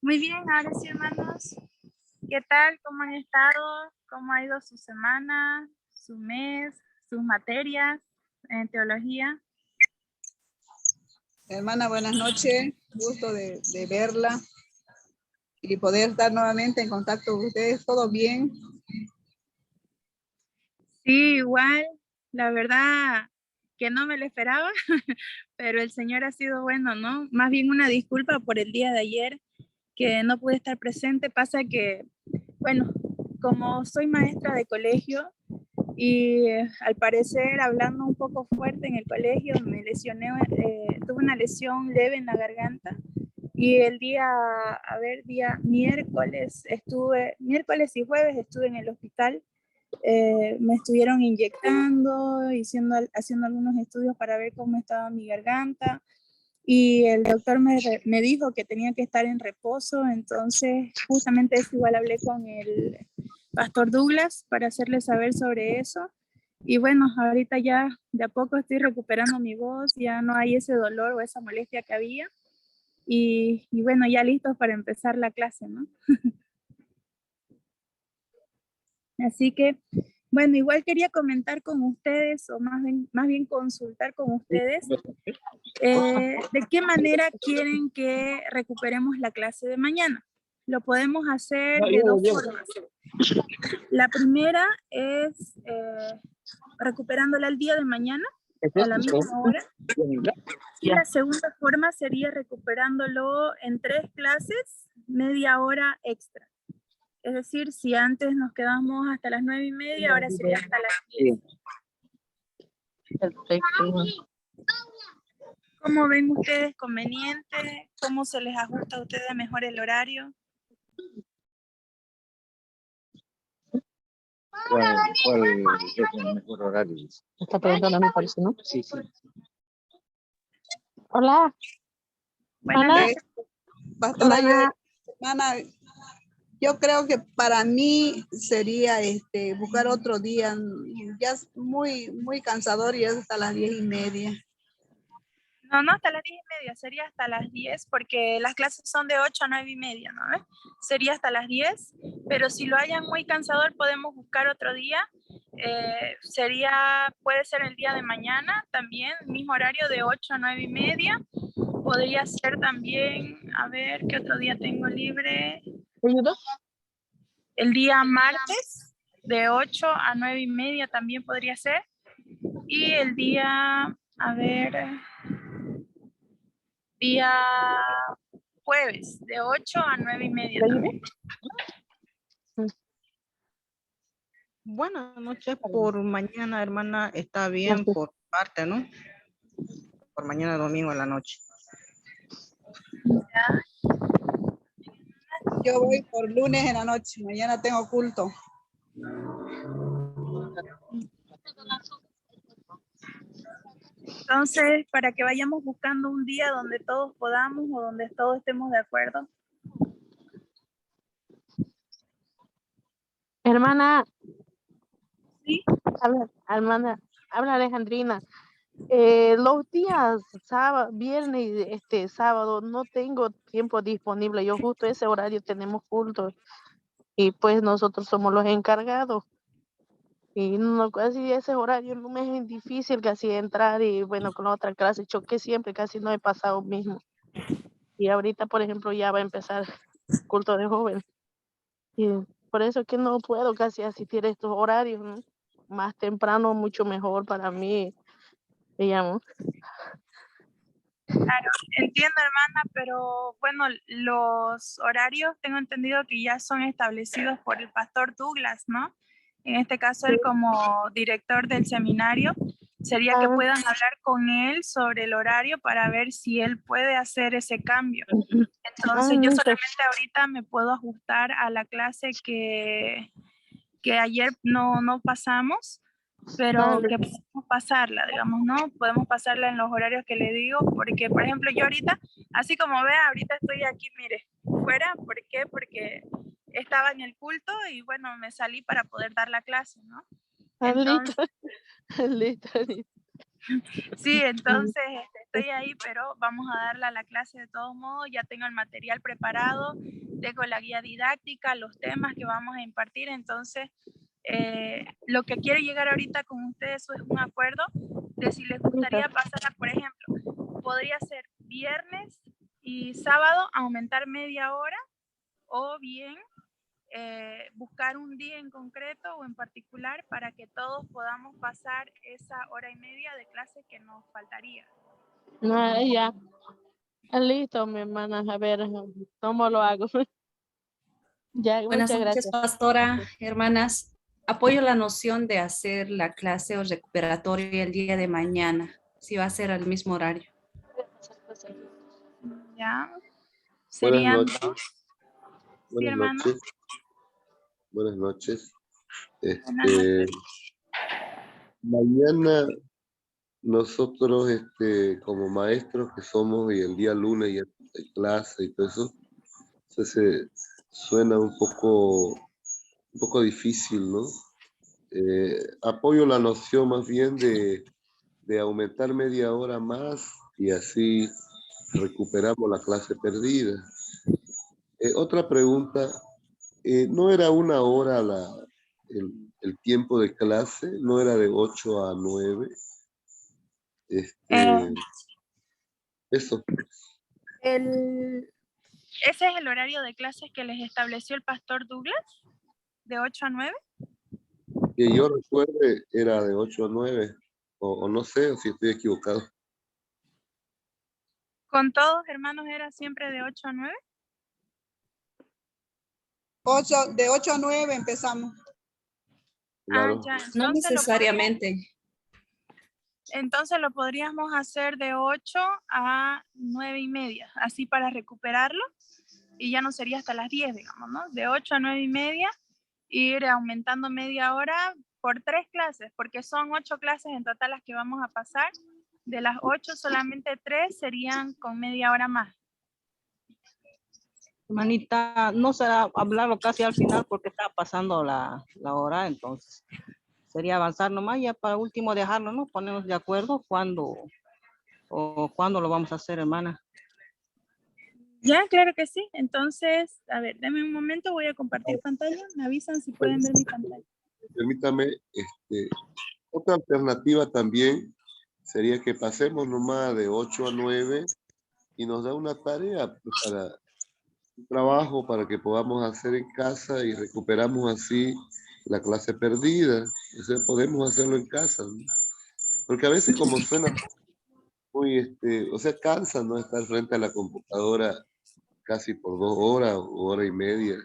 Muy bien, ahora sí, hermanos. ¿Qué tal? ¿Cómo han estado? ¿Cómo ha ido su semana, su mes, sus materias en teología? Hermana, buenas noches. Gusto de verla y poder estar nuevamente en contacto con ustedes. ¿Todo bien? Sí, igual. La verdad que no me lo esperaba, pero el Señor ha sido bueno, ¿no? Más bien una disculpa por el día de ayer que no pude estar presente. Pasa que, bueno, como soy maestra de colegio y al parecer hablando un poco fuerte en el colegio me lesioné, tuve una lesión leve en la garganta y el día miércoles y jueves estuve en el hospital. Me estuvieron inyectando, haciendo algunos estudios para ver cómo estaba mi garganta. Y el doctor me dijo que tenía que estar en reposo, entonces justamente eso igual hablé con el pastor Douglas para hacerle saber sobre eso. Y bueno, ahorita ya de a poco estoy recuperando mi voz, ya no hay ese dolor o esa molestia que había. Y bueno, ya listos para empezar la clase, ¿no? Así que, bueno, igual quería comentar con ustedes, o más bien consultar con ustedes, ¿de qué manera quieren que recuperemos la clase de mañana? Lo podemos hacer de dos formas. La primera es recuperándola el día de mañana, a la misma hora. Y la segunda forma sería recuperándolo en 3 clases, media hora extra. Es decir, si antes nos quedamos hasta las 9:30, ahora sería hasta las 10. Perfecto. ¿Cómo ven ustedes conveniente? ¿Cómo se les ajusta a ustedes mejor el horario? ¿Cuál es el mejor horario? Está preguntando a mí, parece, ¿no? Sí, sí. Hola. Buenas Hola. noches. Pastora, Hola. hermana, yo creo que para mí sería buscar otro día. Ya es muy cansador y es hasta las 10:30. No, hasta las 10:30, sería hasta las 10, porque las clases son de 8 a 9:30, ¿no? Sería hasta las 10, pero si lo hayan muy cansador podemos buscar otro día. Puede ser el día de mañana también, mismo horario de 8 a 9:30. Podría ser también, a ver, ¿qué otro día tengo libre? El día martes de 8 a 9:30 también podría ser. Y el día jueves de 8 a 9:30 también. Buenas noches. Por mañana, hermana, está bien por parte, ¿no? Por mañana domingo en la noche. Yo voy por lunes en la noche. Mañana tengo culto. Entonces, para que vayamos buscando un día donde todos podamos o donde todos estemos de acuerdo. Hermana. Sí. Hermana, habla Alejandrina. Los días viernes y sábado no tengo tiempo disponible. Yo justo ese horario tenemos cultos y pues nosotros somos los encargados. Y no, casi ese horario no me es difícil casi entrar y bueno, con la otra clase choqué siempre, casi no he pasado mismo. Y ahorita, por ejemplo, ya va a empezar culto de joven. Y por eso es que no puedo casi asistir a estos horarios, ¿no? Más temprano, mucho mejor para mí, digamos. Claro, entiendo, hermana, pero bueno, los horarios tengo entendido que ya son establecidos por el pastor Douglas, ¿no? En este caso, él como director del seminario, sería que puedan hablar con él sobre el horario para ver si él puede hacer ese cambio. Entonces, yo solamente ahorita me puedo ajustar a la clase que ayer no pasamos, pero que podemos pasarla, digamos, ¿no? Podemos pasarla en los horarios que le digo, porque, por ejemplo, yo ahorita, así como vea, ahorita estoy aquí, mire, fuera. ¿Por qué? Porque estaba en el culto y, bueno, me salí para poder dar la clase, ¿no? Entonces, Listo. sí, entonces estoy ahí, pero vamos a darle a la clase de todos modos. Ya tengo el material preparado, tengo la guía didáctica, los temas que vamos a impartir. Entonces, lo que quiero llegar ahorita con ustedes es un acuerdo de si les gustaría pasar, por ejemplo, podría ser viernes y sábado aumentar media hora, o bien buscar un día en concreto o en particular para que todos podamos pasar esa hora y media de clase que nos faltaría. No, ya. Listo, mi hermana. A ver, ¿cómo lo hago? Ya, Buenas muchas noches, gracias. pastora, hermanas. Apoyo la noción de hacer la clase o recuperatoria el día de mañana, si va a ser al mismo horario. Ya. Buenas Serían noches. dos. Sí, Buenas hermano. noches. Buenas noches. Buenas noches. Mañana nosotros, como maestros que somos, y el día lunes ya hay clase y todo eso, entonces suena un poco difícil, ¿no? Apoyo la noción más bien de aumentar media hora más y así recuperamos la clase perdida. Otra pregunta, ¿no era una hora el tiempo de clase? ¿No era de 8 a 9? Eh, Eso. ese es el horario de clases que les estableció el pastor Douglas, de 8 a 9. Que yo recuerde era de 8 a 9, o no sé si estoy equivocado. Con todos hermanos era siempre de 8 a 9. De 8 a 9 empezamos. Claro. Ya, No necesariamente. entonces lo podríamos hacer de 8 a 9 y media, así para recuperarlo, y ya no sería hasta las 10, digamos, ¿no? De 8 a 9 y media, ir aumentando media hora por 3 clases, porque son 8 clases en total las que vamos a pasar. De las 8, solamente 3 serían con media hora más. Hermanita, no será hablarlo casi al final porque está pasando la hora, entonces sería avanzar nomás, ya para último dejarlo, ¿no? Ponernos de acuerdo cuándo lo vamos a hacer, hermana. Ya, claro que sí. Entonces, a ver, denme un momento, voy a compartir pantalla. Me avisan si pueden ver mi pantalla. Permítame, otra alternativa también sería que pasemos nomás de 8 a 9 y nos da una tarea pues, para un trabajo para que podamos hacer en casa y recuperamos así la clase perdida. O sea, podemos hacerlo en casa, ¿no? Porque a veces como suena muy, o sea, cansa, ¿no? Estar frente a la computadora casi por 2 horas o hora y media.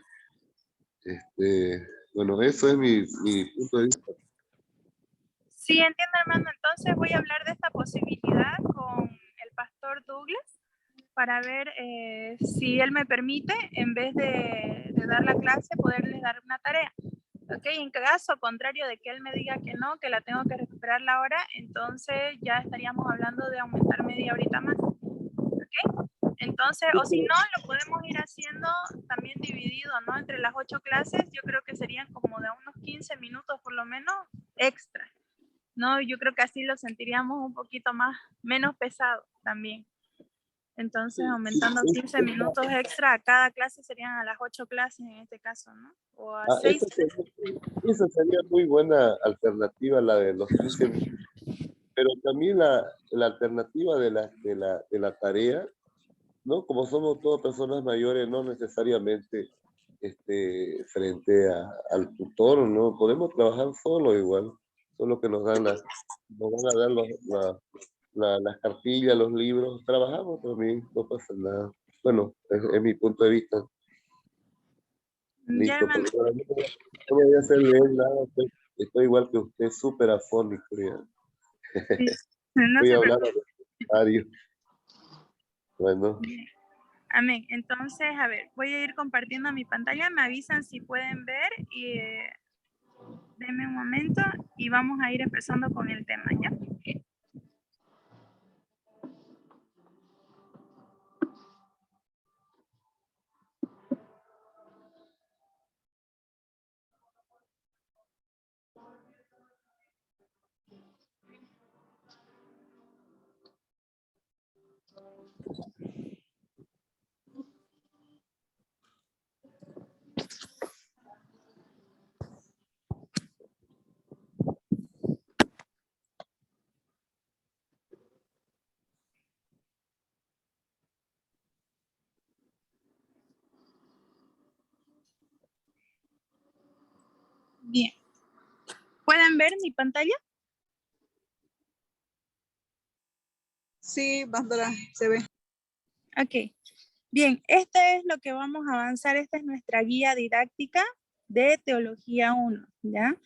Bueno, eso es mi punto de vista. Sí, entiendo, hermano. Entonces voy a hablar de esta posibilidad con el pastor Douglas para ver si él me permite, en vez de dar la clase, poderles dar una tarea. Ok, en caso contrario de que él me diga que no, que la tengo que recuperar la hora, entonces ya estaríamos hablando de aumentar media horita más. Ok, entonces, o si no, lo podemos ir haciendo también dividido, ¿no? Entre las 8 clases, yo creo que serían como de unos 15 minutos por lo menos extra, ¿no? Yo creo que así lo sentiríamos un poquito más, menos pesado también. Entonces, aumentando 15 minutos extra a cada clase, serían a las 8 clases en este caso, ¿no? O a 6. Esa sería muy buena alternativa, la de los 15 minutos. Pero también la alternativa de la tarea, ¿no? Como somos todas personas mayores, no necesariamente frente al tutor, ¿no? Podemos trabajar solo igual, solo que nos van a dar las cartillas, los libros, trabajamos también, no pasa nada. Bueno, es mi punto de vista. Ya, Listo, hermano. pero no me voy a hacer leer nada, estoy igual que usted, súper afónico ya. Sí. No Voy a se hablar preocupe. a Mario. Bueno. Amén. Entonces, a ver, voy a ir compartiendo mi pantalla. Me avisan si pueden ver y denme un momento y vamos a ir empezando con el tema, ¿ya? Bien. ¿Pueden ver mi pantalla? Sí, pastora, se ve. Ok. Bien, esto es lo que vamos a avanzar. Esta es nuestra guía didáctica de Teología 1, ¿ya?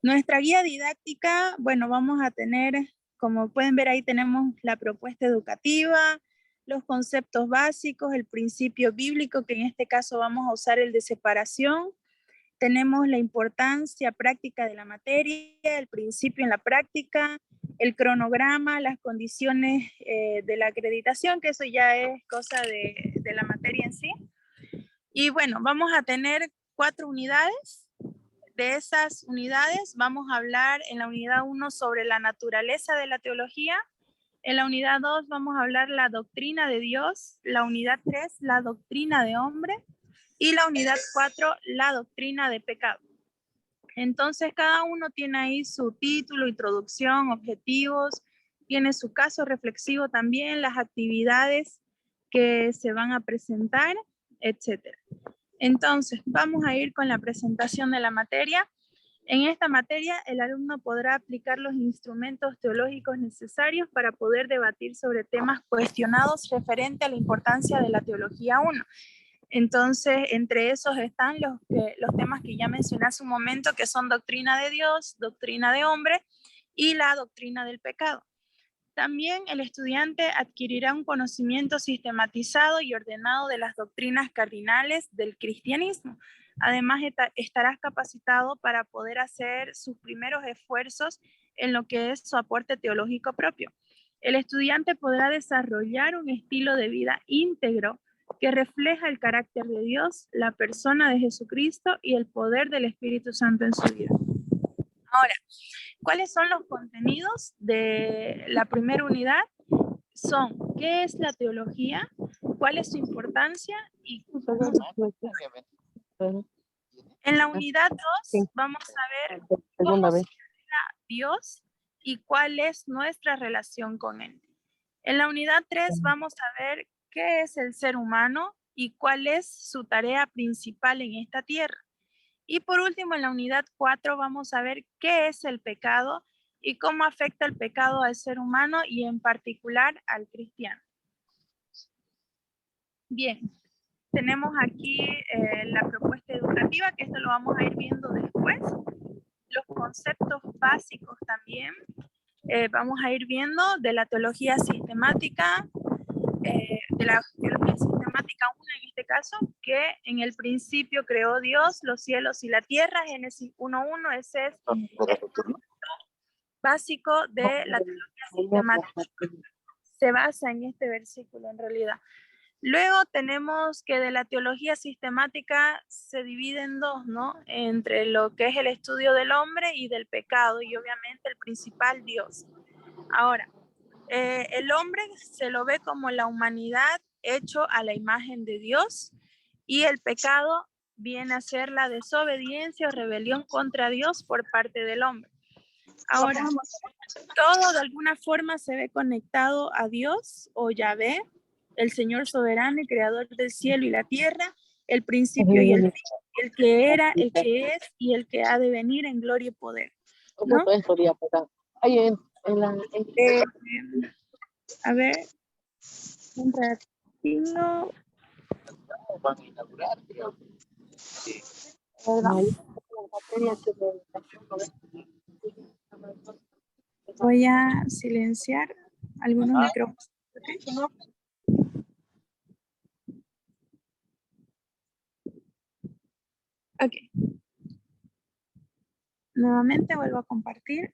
Nuestra guía didáctica, bueno, vamos a tener, como pueden ver ahí tenemos la propuesta educativa, los conceptos básicos, el principio bíblico, que en este caso vamos a usar el de separación. Tenemos la importancia práctica de la materia, el principio en la práctica, el cronograma, las condiciones de la acreditación, que eso ya es cosa de la materia en sí. Y bueno, vamos a tener 4 unidades. De esas unidades vamos a hablar en la unidad 1 sobre la naturaleza de la teología. En la unidad 2 vamos a hablar la doctrina de Dios. La unidad 3, la doctrina de hombre. Y la unidad 4, la doctrina de pecado. Entonces, cada uno tiene ahí su título, introducción, objetivos, tiene su caso reflexivo también, las actividades que se van a presentar, etcétera. Entonces, vamos a ir con la presentación de la materia. En esta materia, el alumno podrá aplicar los instrumentos teológicos necesarios para poder debatir sobre temas cuestionados referente a la importancia de la teología 1. Entonces, entre esos están los temas que ya mencioné hace un momento, que son doctrina de Dios, doctrina de hombre y la doctrina del pecado. También el estudiante adquirirá un conocimiento sistematizado y ordenado de las doctrinas cardinales del cristianismo. Además, estarás capacitado para poder hacer sus primeros esfuerzos en lo que es su aporte teológico propio. El estudiante podrá desarrollar un estilo de vida íntegro que refleja el carácter de Dios, la persona de Jesucristo y el poder del Espíritu Santo en su vida. Ahora, ¿cuáles son los contenidos de la primera unidad? Son, ¿qué es la teología? ¿Cuál es su importancia? Y en la unidad 2 vamos a ver cómo se revela Dios y cuál es nuestra relación con Él. En la unidad 3 vamos a ver qué es el ser humano y cuál es su tarea principal en esta tierra. Y por último, en la unidad 4 vamos a ver qué es el pecado y cómo afecta el pecado al ser humano y en particular al cristiano. Bien, tenemos aquí la propuesta educativa, que esto lo vamos a ir viendo después. Los conceptos básicos también. Vamos a ir viendo de la teología sistemática, de la teología sistemática 1 en este caso, que en el principio creó Dios los cielos y la tierra. Génesis 1:1, ese es el básico de la teología sistemática. Se basa en este versículo en realidad. Luego tenemos que de la teología sistemática se divide en dos, ¿no? Entre lo que es el estudio del hombre y del pecado, y obviamente el principal Dios. Ahora, el hombre se lo ve como la humanidad hecho a la imagen de Dios, y el pecado viene a ser la desobediencia o rebelión contra Dios por parte del hombre. Ahora, todo de alguna forma se ve conectado a Dios o Yahvé, el Señor soberano y creador del cielo y la tierra, el principio y el fin, el que era, el que es y el que ha de venir en gloria y poder, ¿no? A ver, un ratito. Voy a silenciar algunos micrófonos. Ok. Nuevamente vuelvo a compartir.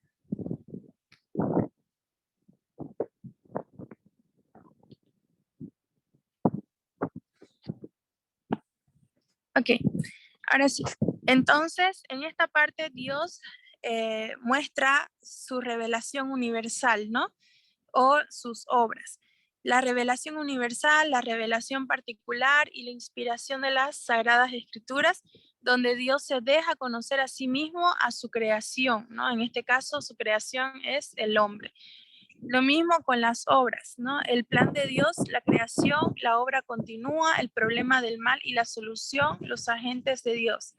Ok, ahora sí. Entonces, en esta parte Dios muestra su revelación universal, ¿no? O sus obras. la revelación universal, la revelación particular y la inspiración de las Sagradas Escrituras, donde Dios se deja conocer a sí mismo, a su creación, ¿no? En este caso, su creación es el hombre. Lo mismo con las obras, ¿no? El plan de Dios, la creación, la obra continúa, el problema del mal y la solución, los agentes de Dios.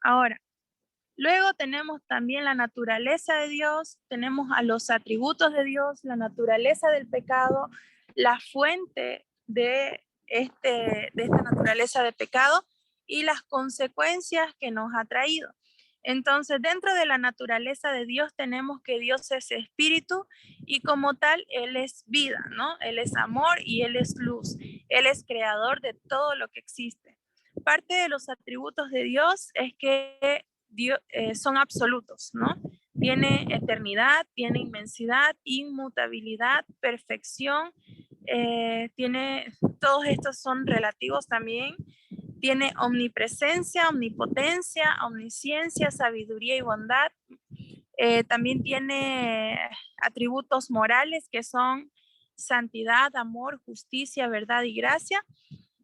Ahora, luego tenemos también la naturaleza de Dios, tenemos a los atributos de Dios, la naturaleza del pecado, la fuente de esta naturaleza de pecado y las consecuencias que nos ha traído. Entonces, dentro de la naturaleza de Dios tenemos que Dios es espíritu y como tal, Él es vida, ¿no? Él es amor y Él es luz. Él es creador de todo lo que existe. Parte de los atributos de Dios es que Dios, son absolutos, ¿no? Tiene eternidad, tiene inmensidad, inmutabilidad, perfección, todos estos son relativos también. Tiene omnipresencia, omnipotencia, omnisciencia, sabiduría y bondad. También tiene atributos morales que son santidad, amor, justicia, verdad y gracia.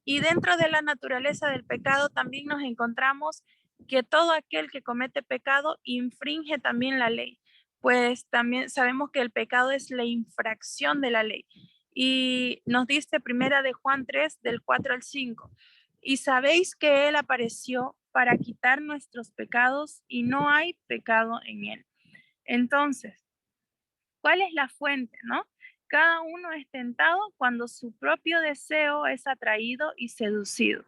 Y dentro de la naturaleza del pecado también nos encontramos que todo aquel que comete pecado infringe también la ley, pues también sabemos que el pecado es la infracción de la ley. Y nos dice primera de Juan 3, del 4 al 5. Y sabéis que Él apareció para quitar nuestros pecados y no hay pecado en Él. Entonces, ¿cuál es la fuente, no? Cada uno es tentado cuando su propio deseo es atraído y seducido.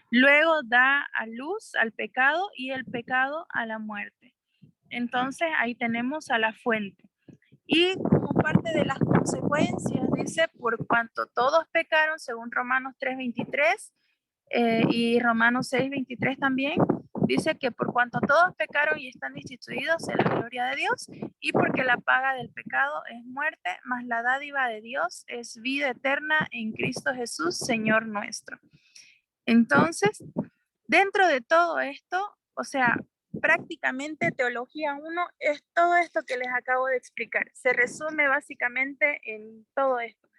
Luego da a luz al pecado y el pecado a la muerte. Entonces ahí tenemos a la fuente. Y como parte de las consecuencias, dice, por cuanto todos pecaron, según Romanos 3:23 y Romanos 6:23 también, dice que por cuanto todos pecaron y están destituidos de la gloria de Dios, y porque la paga del pecado es muerte, mas la dádiva de Dios es vida eterna en Cristo Jesús, Señor nuestro. Entonces, dentro de todo esto, o sea, prácticamente Teología 1 es todo esto que les acabo de explicar. Se resume básicamente en todo esto.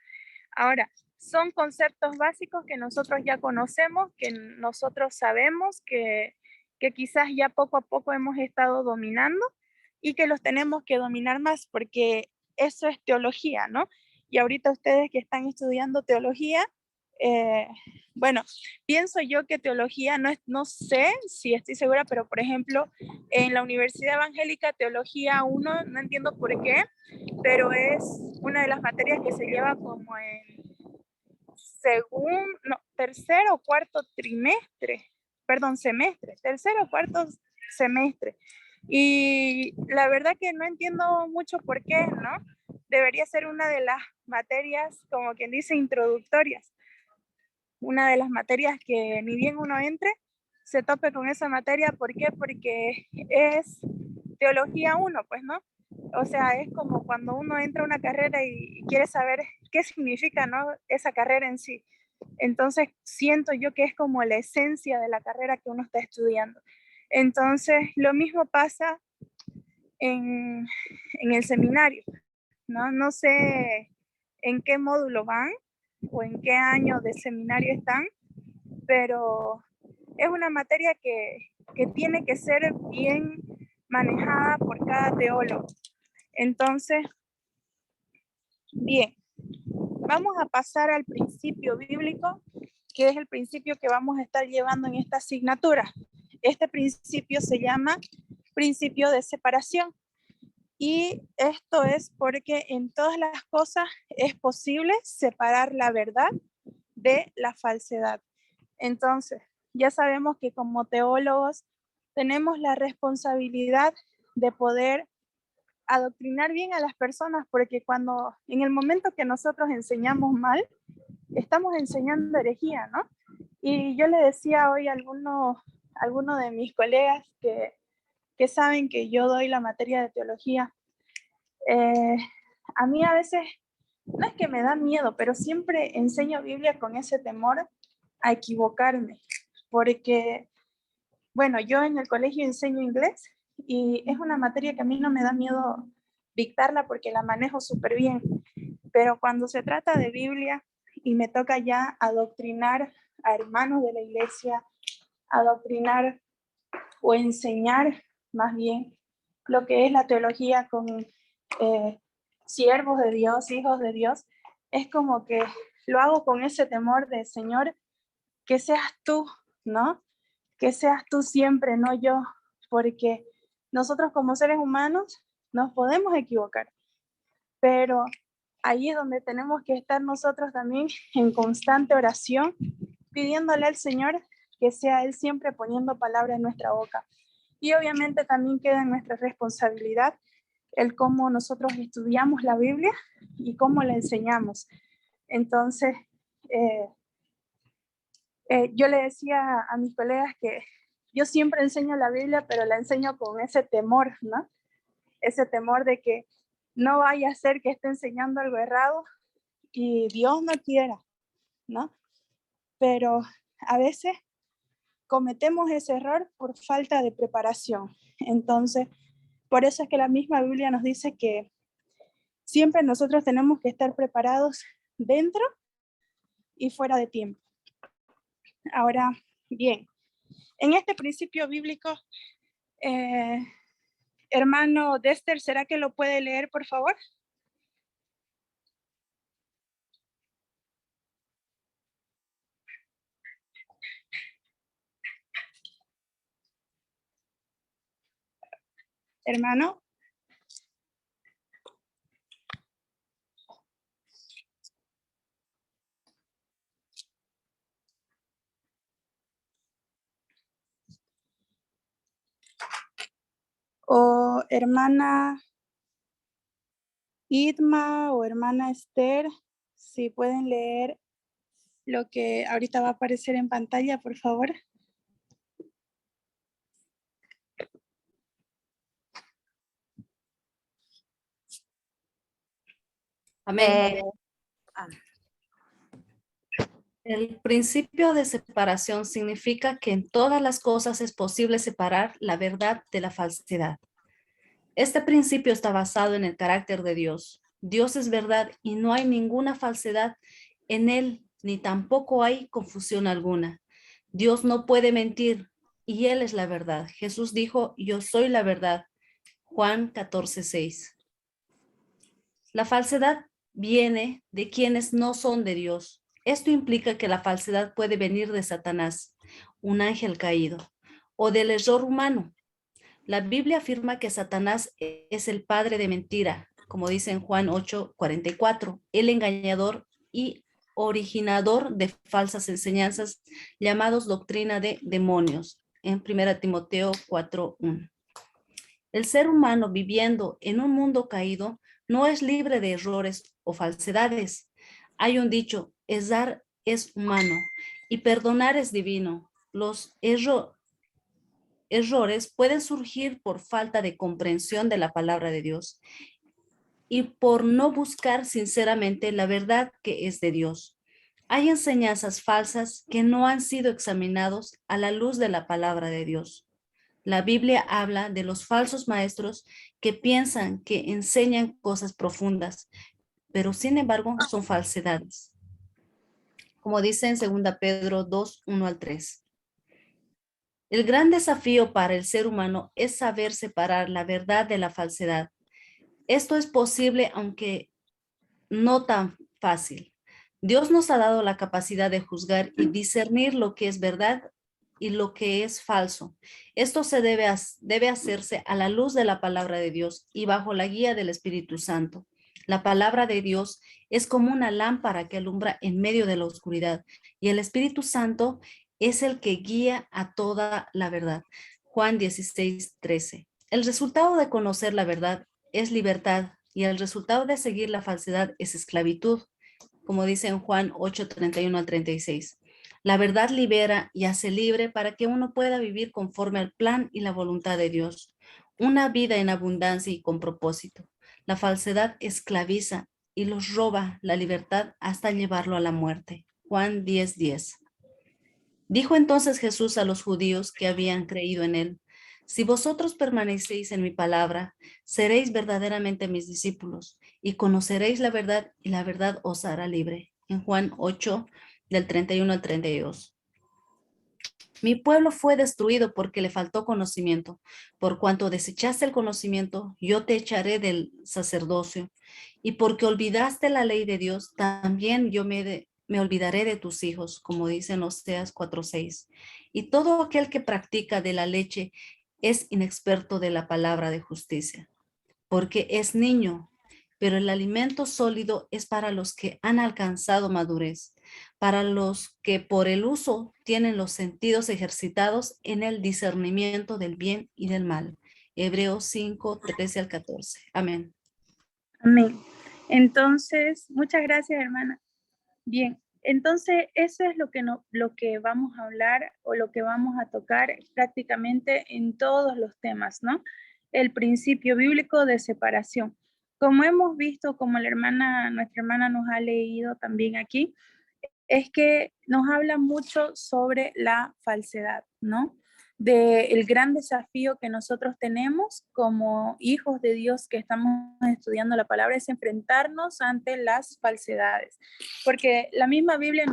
Ahora, son conceptos básicos que nosotros ya conocemos, que nosotros sabemos, que quizás ya poco a poco hemos estado dominando y que los tenemos que dominar más porque eso es teología, ¿no? Y ahorita ustedes que están estudiando teología, bueno, pienso yo que teología, no sé si estoy segura, pero por ejemplo, en la Universidad Evangélica, Teología 1, no entiendo por qué, pero es una de las materias que se lleva como en tercer o cuarto semestre, tercer o cuarto semestre. Y la verdad que no entiendo mucho por qué, ¿no? Debería ser una de las materias, como quien dice, introductorias. Una de las materias que ni bien uno entre, se tope con esa materia. ¿Por qué? Porque es Teología 1, pues, ¿no? O sea, es como cuando uno entra a una carrera y quiere saber qué significa, ¿no? Esa carrera en sí. Entonces, siento yo que es como la esencia de la carrera que uno está estudiando. Entonces, lo mismo pasa en el seminario, ¿no? No sé en qué módulo van o en qué año de seminario están, pero es una materia que tiene que ser bien manejada por cada teólogo. Entonces, bien, vamos a pasar al principio bíblico, que es el principio que vamos a estar llevando en esta asignatura. Este principio se llama principio de separación. Y esto es porque en todas las cosas es posible separar la verdad de la falsedad. Entonces, ya sabemos que como teólogos tenemos la responsabilidad de poder adoctrinar bien a las personas, porque cuando en el momento que nosotros enseñamos mal, estamos enseñando herejía, ¿no? Y yo le decía hoy a alguno de mis colegas que saben que yo doy la materia de teología, a mí a veces, no es que me da miedo, pero siempre enseño Biblia con ese temor a equivocarme, porque, bueno, yo en el colegio enseño inglés y es una materia que a mí no me da miedo dictarla porque la manejo súper bien, Pero cuando se trata de Biblia y me toca ya adoctrinar a hermanos de la iglesia, adoctrinar o enseñar más bien lo que es la teología con siervos de Dios, hijos de Dios, es como que lo hago con ese temor de, Señor, que seas tú, ¿no? Que seas tú siempre, no yo, porque nosotros como seres humanos nos podemos equivocar, pero ahí es donde tenemos que estar nosotros también en constante oración, pidiéndole al Señor que sea Él siempre poniendo palabra en nuestra boca. Y obviamente también queda en nuestra responsabilidad el cómo nosotros estudiamos la Biblia y cómo la enseñamos. Entonces, yo le decía a mis colegas que yo siempre enseño la Biblia, pero la enseño con ese temor, ¿no? Ese temor de que no vaya a ser que esté enseñando algo errado y Dios no quiera, ¿no? Pero a veces cometemos ese error por falta de preparación. Entonces, por eso es que la misma Biblia nos dice que siempre nosotros tenemos que estar preparados dentro y fuera de tiempo. Ahora, bien, en este principio bíblico, hermano Dexter, ¿será que lo puede leer, por favor? Hermano. O hermana Idma o hermana Esther, si pueden leer lo que ahorita va a aparecer en pantalla, por favor. Amén. El principio de separación significa que en todas las cosas es posible separar la verdad de la falsedad. Este principio está basado en el carácter de Dios. Dios es verdad y no hay ninguna falsedad en él, ni tampoco hay confusión alguna. Dios no puede mentir y él es la verdad. Jesús dijo, yo soy la verdad. Juan 14:6. La falsedad viene de quienes no son de Dios. Esto implica que la falsedad puede venir de Satanás, un ángel caído, o del error humano. La Biblia afirma que Satanás es el padre de mentira, como dice en Juan 8:44, el engañador y originador de falsas enseñanzas llamados doctrina de demonios, en 1 Timoteo 4:1. El ser humano viviendo en un mundo caído no es libre de errores o falsedades. Hay un dicho, es dar es humano y perdonar es divino. Los errores pueden surgir por falta de comprensión de la palabra de Dios y por no buscar sinceramente la verdad que es de Dios. Hay enseñanzas falsas que no han sido examinados a la luz de la palabra de Dios. La Biblia habla de los falsos maestros que piensan que enseñan cosas profundas, pero sin embargo son falsedades. Como dice en 2 Pedro 2:1-3. El gran desafío para el ser humano es saber separar la verdad de la falsedad. Esto es posible, aunque no tan fácil. Dios nos ha dado la capacidad de juzgar y discernir lo que es verdad y lo que es falso. Esto se debe hacerse a la luz de la palabra de Dios y bajo la guía del Espíritu Santo. La palabra de Dios es como una lámpara que alumbra en medio de la oscuridad y el Espíritu Santo es el que guía a toda la verdad. Juan 16:13. El resultado de conocer la verdad es libertad y el resultado de seguir la falsedad es esclavitud, como dice en Juan 8:31-36. La verdad libera y hace libre para que uno pueda vivir conforme al plan y la voluntad de Dios, una vida en abundancia y con propósito. La falsedad esclaviza y los roba la libertad hasta llevarlo a la muerte. Juan 10:10. Dijo entonces Jesús a los judíos que habían creído en él, si vosotros permanecéis en mi palabra, seréis verdaderamente mis discípulos y conoceréis la verdad y la verdad os hará libre. En Juan 8, del 31 al 32. Mi pueblo fue destruido porque le faltó conocimiento. Por cuanto desechaste el conocimiento, yo te echaré del sacerdocio. Y porque olvidaste la ley de Dios, también yo me olvidaré de tus hijos, como dice en Oseas 4:6. Y todo aquel que practica de la leche es inexperto de la palabra de justicia, porque es niño, pero el alimento sólido es para los que han alcanzado madurez, para los que por el uso tienen los sentidos ejercitados en el discernimiento del bien y del mal. Hebreos 5, 13 al 14. Amén. Amén. Entonces, muchas gracias, hermana. Bien, entonces eso es lo que vamos a hablar o lo que vamos a tocar prácticamente en todos los temas, ¿no? El principio bíblico de separación. Como hemos visto, como nuestra hermana nos ha leído también aquí, es que nos habla mucho sobre la falsedad, ¿no? Del gran desafío que nosotros tenemos como hijos de Dios que estamos estudiando la palabra es enfrentarnos ante las falsedades, porque la misma Biblia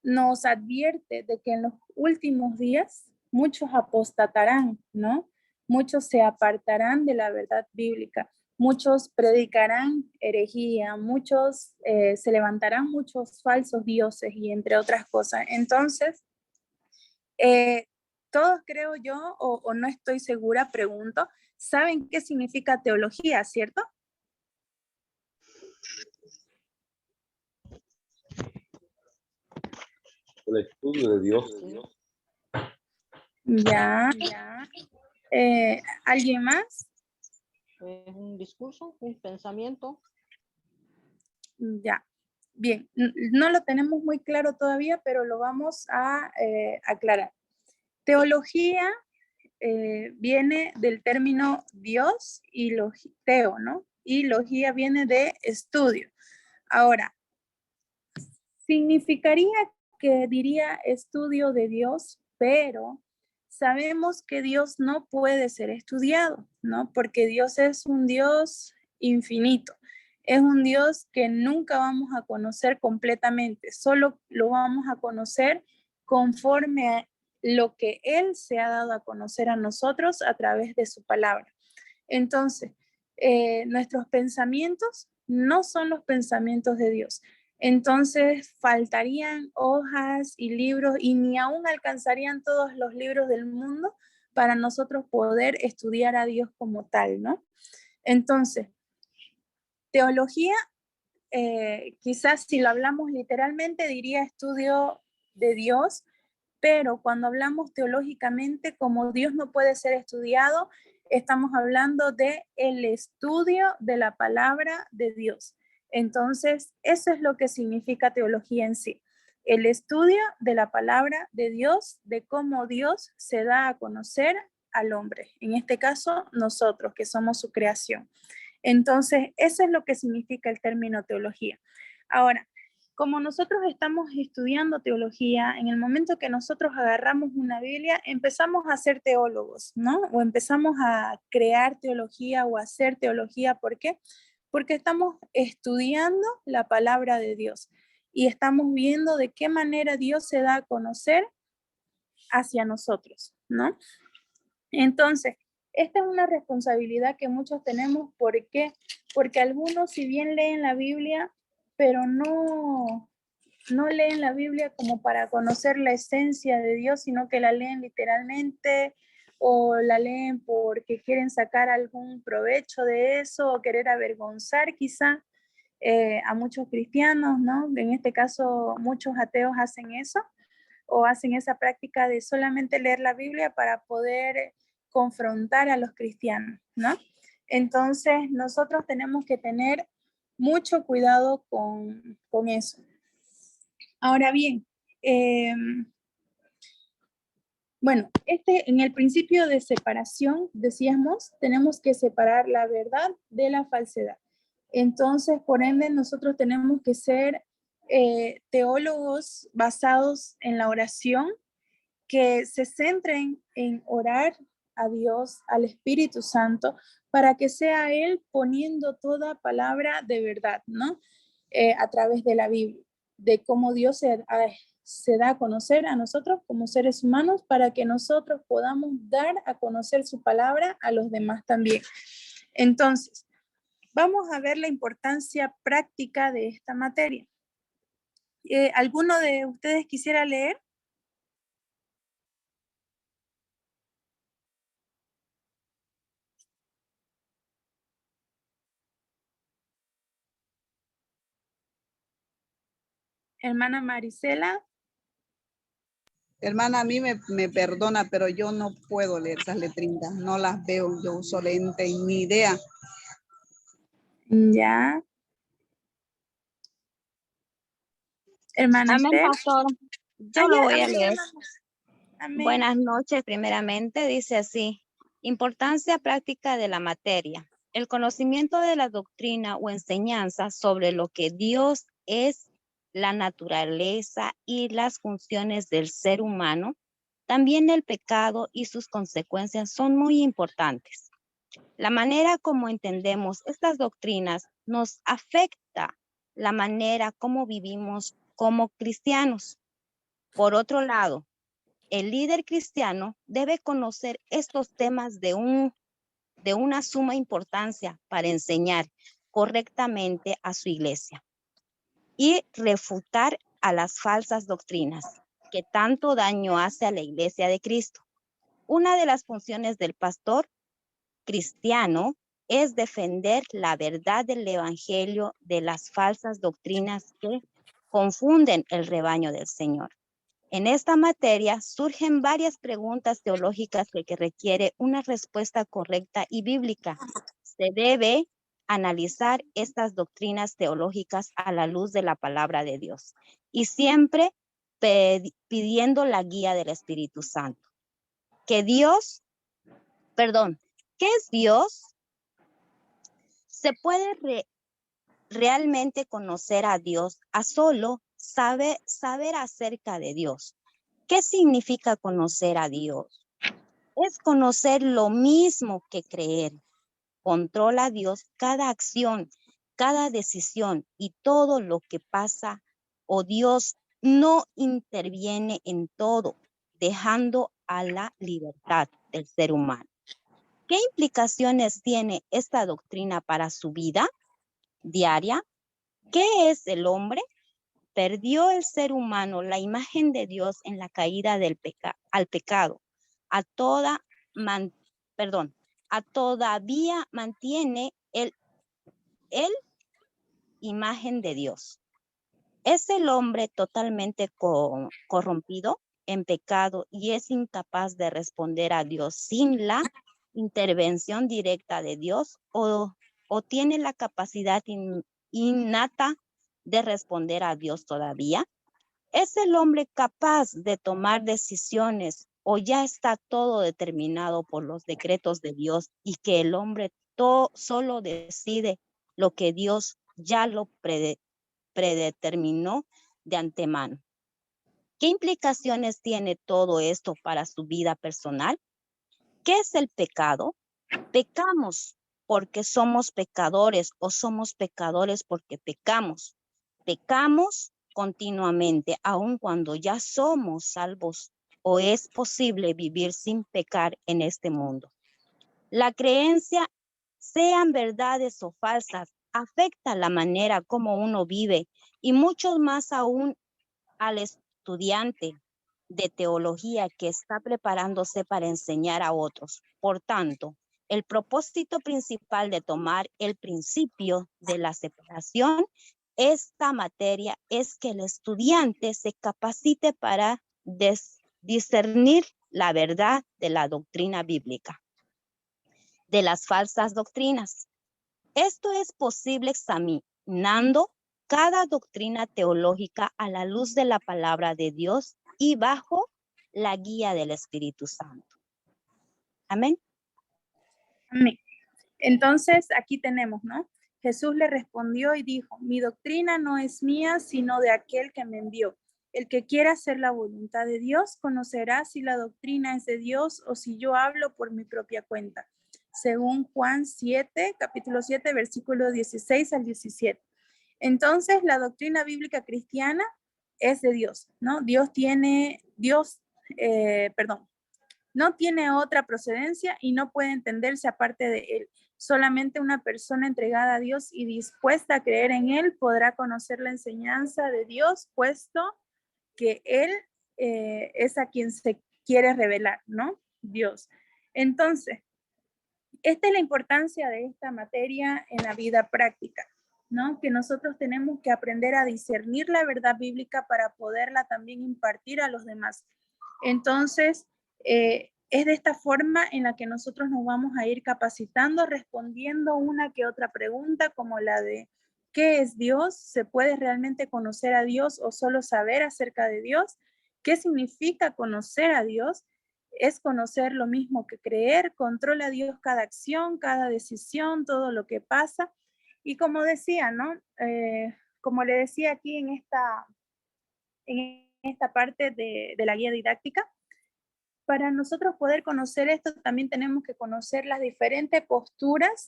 nos advierte de que en los últimos días muchos apostatarán, ¿no? Muchos se apartarán de la verdad bíblica, muchos predicarán herejía, muchos se levantarán muchos falsos dioses y entre otras cosas. Entonces, todos creo yo, o no estoy segura, pregunto, ¿saben qué significa teología, cierto? El estudio de Dios. Ya. ¿Alguien más? Un discurso, un pensamiento. Ya. Bien, no lo tenemos muy claro todavía, pero lo vamos a aclarar. Teología viene del término Dios y teo, ¿no? Y logía viene de estudio. Ahora, significaría que diría estudio de Dios, pero sabemos que Dios no puede ser estudiado, ¿no? Porque Dios es un Dios infinito. Es un Dios que nunca vamos a conocer completamente, solo lo vamos a conocer conforme a lo que Él se ha dado a conocer a nosotros a través de su palabra. Entonces, nuestros pensamientos no son los pensamientos de Dios. Entonces, faltarían hojas y libros y ni aún alcanzarían todos los libros del mundo para nosotros poder estudiar a Dios como tal, ¿no? Entonces, teología, quizás si lo hablamos literalmente, diría estudio de Dios, pero cuando hablamos teológicamente, como Dios no puede ser estudiado, estamos hablando de el estudio de la palabra de Dios. Entonces, eso es lo que significa teología en sí. El estudio de la palabra de Dios, de cómo Dios se da a conocer al hombre. En este caso, nosotros, que somos su creación. Entonces, eso es lo que significa el término teología. Ahora, como nosotros estamos estudiando teología, en el momento que nosotros agarramos una Biblia, empezamos a ser teólogos, ¿no? O empezamos a crear teología o a hacer teología. ¿Por qué? Porque estamos estudiando la palabra de Dios y estamos viendo de qué manera Dios se da a conocer hacia nosotros, ¿no? Entonces, esta es una responsabilidad que muchos tenemos. ¿Por qué? Porque algunos, si bien leen la Biblia, pero no leen la Biblia como para conocer la esencia de Dios, sino que la leen literalmente o la leen porque quieren sacar algún provecho de eso o querer avergonzar quizá a muchos cristianos, ¿no? En este caso, muchos ateos hacen eso o hacen esa práctica de solamente leer la Biblia para poder confrontar a los cristianos, ¿no? Entonces, nosotros tenemos que tener mucho cuidado con eso. Ahora bien, bueno, en el principio de separación, decíamos, tenemos que separar la verdad de la falsedad. Entonces, por ende, nosotros tenemos que ser teólogos basados en la oración, que se centren en orar a Dios, al Espíritu Santo, para que sea Él poniendo toda palabra de verdad, ¿no? A través de la Biblia, de cómo Dios se da a conocer a nosotros como seres humanos para que nosotros podamos dar a conocer su palabra a los demás también. Entonces, vamos a ver la importancia práctica de esta materia. ¿Alguno de ustedes quisiera leer? Hermana Marisela. Hermana, a mí me perdona, pero yo no puedo leer esas letritas, no las veo, yo uso lente y ni idea. Ya. Hermana Amén, Esther. pastor. Yo lo voy a leer. Amén. Buenas noches, primeramente, dice así. Importancia práctica de la materia. El conocimiento de la doctrina o enseñanza sobre lo que Dios es, la naturaleza y las funciones del ser humano, también el pecado y sus consecuencias son muy importantes. La manera como entendemos estas doctrinas nos afecta la manera como vivimos como cristianos. Por otro lado, el líder cristiano debe conocer estos temas de una suma importancia para enseñar correctamente a su iglesia y refutar a las falsas doctrinas que tanto daño hace a la iglesia de Cristo. Una de las funciones del pastor cristiano es defender la verdad del evangelio de las falsas doctrinas que confunden el rebaño del Señor. En esta materia surgen varias preguntas teológicas que requiere una respuesta correcta y bíblica. Se debe analizar estas doctrinas teológicas a la luz de la palabra de Dios y siempre pidiendo la guía del Espíritu Santo. ¿Qué es Dios? Se puede realmente conocer a Dios a solo saber acerca de Dios. ¿Qué significa conocer a Dios? Es conocer lo mismo que creer. Controla a Dios cada acción, cada decisión y todo lo que pasa, o Dios no interviene en todo, dejando a la libertad del ser humano. ¿Qué implicaciones tiene esta doctrina para su vida diaria? ¿Qué es el hombre? Perdió el ser humano la imagen de Dios en la caída al pecado. Todavía mantiene el imagen de Dios. ¿Es el hombre totalmente corrompido en pecado y es incapaz de responder a Dios sin la intervención directa de Dios o tiene la capacidad innata de responder a Dios todavía? ¿Es el hombre capaz de tomar decisiones o ya está todo determinado por los decretos de Dios y que el hombre solo decide lo que Dios ya lo predeterminó de antemano? ¿Qué implicaciones tiene todo esto para su vida personal? ¿Qué es el pecado? ¿Pecamos porque somos pecadores o somos pecadores porque pecamos? Pecamos continuamente, aun cuando ya somos salvos, o es posible vivir sin pecar en este mundo. La creencia, sean verdades o falsas, afecta la manera como uno vive y mucho más aún al estudiante de teología que está preparándose para enseñar a otros. Por tanto, el propósito principal de tomar el principio de la separación esta materia es que el estudiante se capacite para discernir la verdad de la doctrina bíblica, de las falsas doctrinas. Esto es posible examinando cada doctrina teológica a la luz de la palabra de Dios y bajo la guía del Espíritu Santo. Amén. Amén. Entonces, aquí tenemos, ¿no? Jesús le respondió y dijo, mi doctrina no es mía, sino de aquel que me envió. El que quiera hacer la voluntad de Dios conocerá si la doctrina es de Dios o si yo hablo por mi propia cuenta. según Juan 7, capítulo 7, versículo 16 al 17. Entonces, la doctrina bíblica cristiana es de Dios, ¿no? No tiene otra procedencia y no puede entenderse aparte de él. Solamente una persona entregada a Dios y dispuesta a creer en él podrá conocer la enseñanza de Dios, puesto que él es a quien se quiere revelar, ¿no? Dios. Entonces, esta es la importancia de esta materia en la vida práctica, ¿no? Que nosotros tenemos que aprender a discernir la verdad bíblica para poderla también impartir a los demás. Entonces, es de esta forma en la que nosotros nos vamos a ir capacitando, respondiendo una que otra pregunta, como la de ¿qué es Dios? ¿Se puede realmente conocer a Dios o solo saber acerca de Dios? ¿Qué significa conocer a Dios? Es conocer lo mismo que creer, controla Dios cada acción, cada decisión, todo lo que pasa. Y como decía, ¿no? Como le decía aquí en esta parte de la guía didáctica, para nosotros poder conocer esto, también tenemos que conocer las diferentes posturas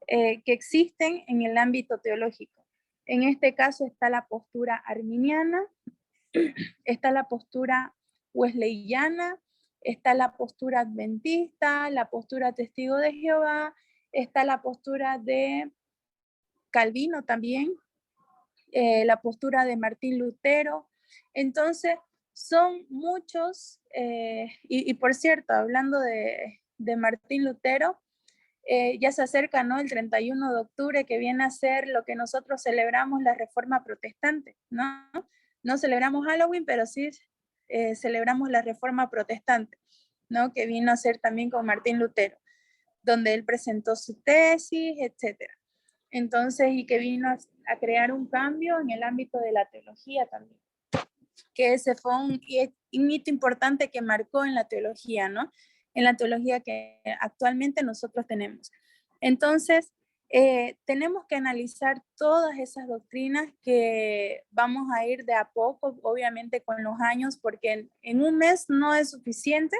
que existen en el ámbito teológico. En este caso está la postura arminiana, está la postura wesleyana, está la postura adventista, la postura testigo de Jehová, está la postura de Calvino también, la postura de Martín Lutero. Entonces, son muchos, y por cierto, hablando de Martín Lutero, ya se acerca, ¿no? El 31 de octubre, que viene a ser lo que nosotros celebramos la Reforma Protestante, ¿no? No celebramos Halloween, pero sí celebramos la Reforma Protestante, ¿no? Que vino a ser también con Martín Lutero, donde él presentó su tesis, etcétera. Entonces, y que vino a crear un cambio en el ámbito de la teología también, que ese fue un hito importante que marcó en la teología, ¿no? En la teología que actualmente nosotros tenemos. Entonces, tenemos que analizar todas esas doctrinas que vamos a ir de a poco, obviamente con los años, porque en un mes no es suficiente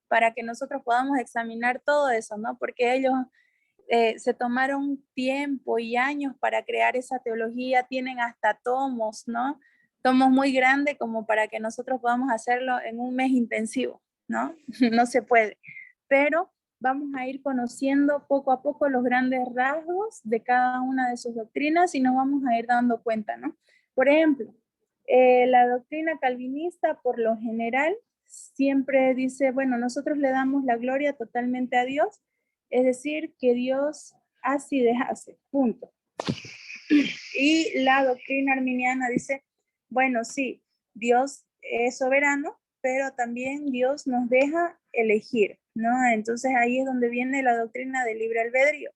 para que nosotros podamos examinar todo eso, ¿no? Porque ellos se tomaron tiempo y años para crear esa teología, tienen hasta tomos, ¿no? Tomos muy grandes como para que nosotros podamos hacerlo en un mes intensivo, ¿no? No se puede, pero vamos a ir conociendo poco a poco los grandes rasgos de cada una de sus doctrinas y nos vamos a ir dando cuenta, ¿no? Por ejemplo, la doctrina calvinista por lo general siempre dice, bueno, nosotros le damos la gloria totalmente a Dios, es decir, que Dios hace y deshace, punto. Y la doctrina arminiana dice, bueno, sí, Dios es soberano, pero también Dios nos deja elegir, ¿no? Entonces ahí es donde viene la doctrina del libre albedrío,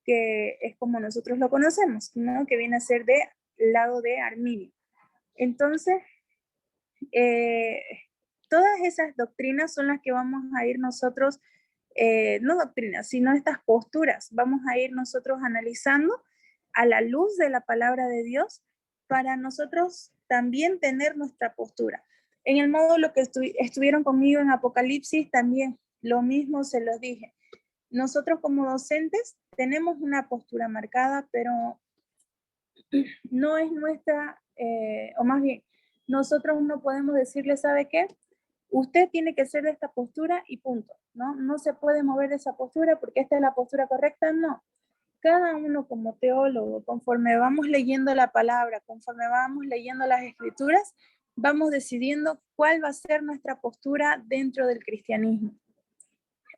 que es como nosotros lo conocemos, ¿no? Que viene a ser del lado de Arminio. Entonces, todas esas doctrinas son las que vamos a ir nosotros, no doctrinas, sino estas posturas, vamos a ir nosotros analizando a la luz de la palabra de Dios para nosotros también tener nuestra postura. En el módulo que estuvieron conmigo en Apocalipsis también lo mismo se los dije. Nosotros como docentes tenemos una postura marcada, pero no es nuestra, o más bien, nosotros no podemos decirle, ¿sabe qué? Usted tiene que ser de esta postura y punto, ¿no? No se puede mover de esa postura porque esta es la postura correcta, no. Cada uno como teólogo, conforme vamos leyendo la palabra, conforme vamos leyendo las escrituras, vamos decidiendo cuál va a ser nuestra postura dentro del cristianismo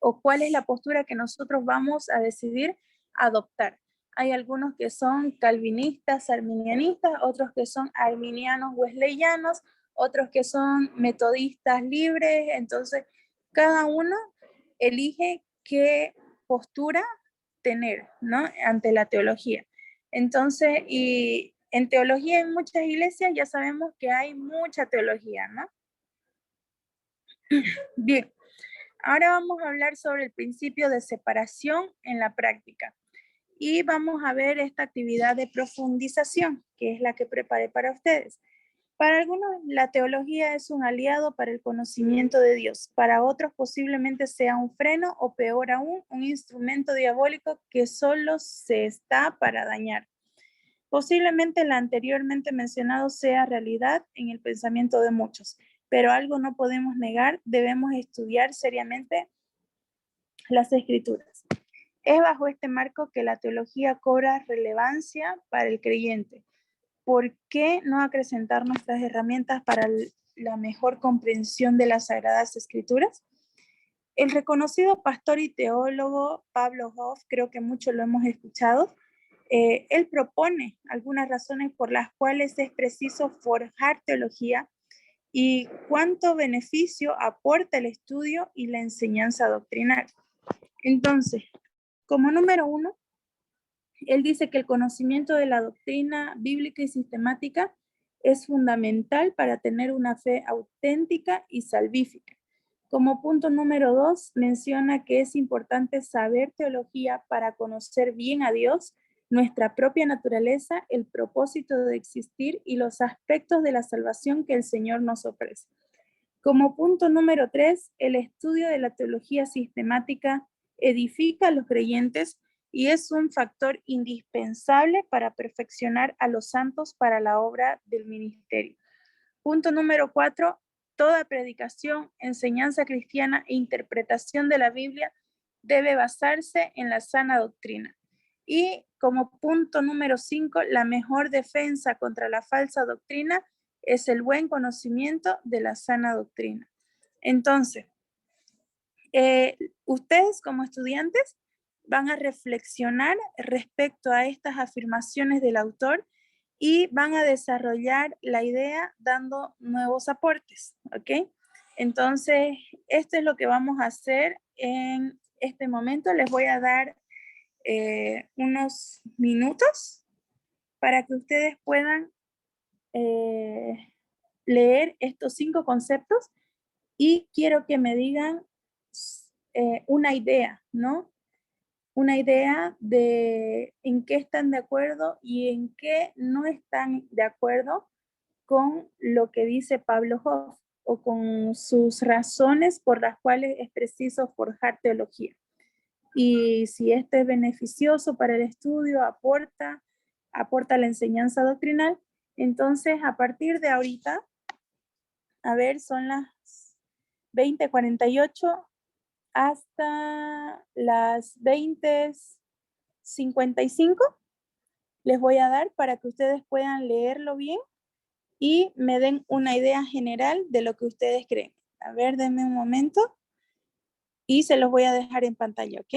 o cuál es la postura que nosotros vamos a decidir adoptar. Hay algunos que son calvinistas, arminianistas, otros que son arminianos wesleyanos, otros que son metodistas libres. Entonces, cada uno elige qué postura tener, ¿no? Ante la teología. Entonces, y en teología en muchas iglesias ya sabemos que hay mucha teología, ¿no? Bien, ahora vamos a hablar sobre el principio de separación en la práctica. Y vamos a ver esta actividad de profundización, que es la que preparé para ustedes. Para algunos, la teología es un aliado para el conocimiento de Dios. Para otros, posiblemente sea un freno o, peor aún, un instrumento diabólico que solo se está para dañar. Posiblemente lo anteriormente mencionado sea realidad en el pensamiento de muchos, pero algo no podemos negar, debemos estudiar seriamente las Escrituras. Es bajo este marco que la teología cobra relevancia para el creyente. ¿Por qué no acrecentar nuestras herramientas para la mejor comprensión de las Sagradas Escrituras? El reconocido pastor y teólogo Pablo Hoff, creo que muchos lo hemos escuchado, él propone algunas razones por las cuales es preciso forjar teología y cuánto beneficio aporta el estudio y la enseñanza doctrinal. Entonces, como número 1, él dice que el conocimiento de la doctrina bíblica y sistemática es fundamental para tener una fe auténtica y salvífica. Como punto número 2, menciona que es importante saber teología para conocer bien a Dios, nuestra propia naturaleza, el propósito de existir y los aspectos de la salvación que el Señor nos ofrece. Como punto número 3, el estudio de la teología sistemática edifica a los creyentes y es un factor indispensable para perfeccionar a los santos para la obra del ministerio. Punto número 4, toda predicación, enseñanza cristiana e interpretación de la Biblia debe basarse en la sana doctrina. Y como punto número 5, la mejor defensa contra la falsa doctrina es el buen conocimiento de la sana doctrina. Entonces, ustedes como estudiantes van a reflexionar respecto a estas afirmaciones del autor y van a desarrollar la idea dando nuevos aportes, ¿ok? Entonces, esto es lo que vamos a hacer en este momento. Les voy a dar unos minutos para que ustedes puedan leer estos 5 conceptos y quiero que me digan una idea, ¿no? Una idea de en qué están de acuerdo y en qué no están de acuerdo con lo que dice Pablo Hoff o con sus razones por las cuales es preciso forjar teología. Y si esto es beneficioso para el estudio, aporta la enseñanza doctrinal, entonces a partir de ahorita, a ver, son las 20:48 hasta las 20:55, les voy a dar para que ustedes puedan leerlo bien y me den una idea general de lo que ustedes creen. A ver, denme un momento y se los voy a dejar en pantalla, ¿ok?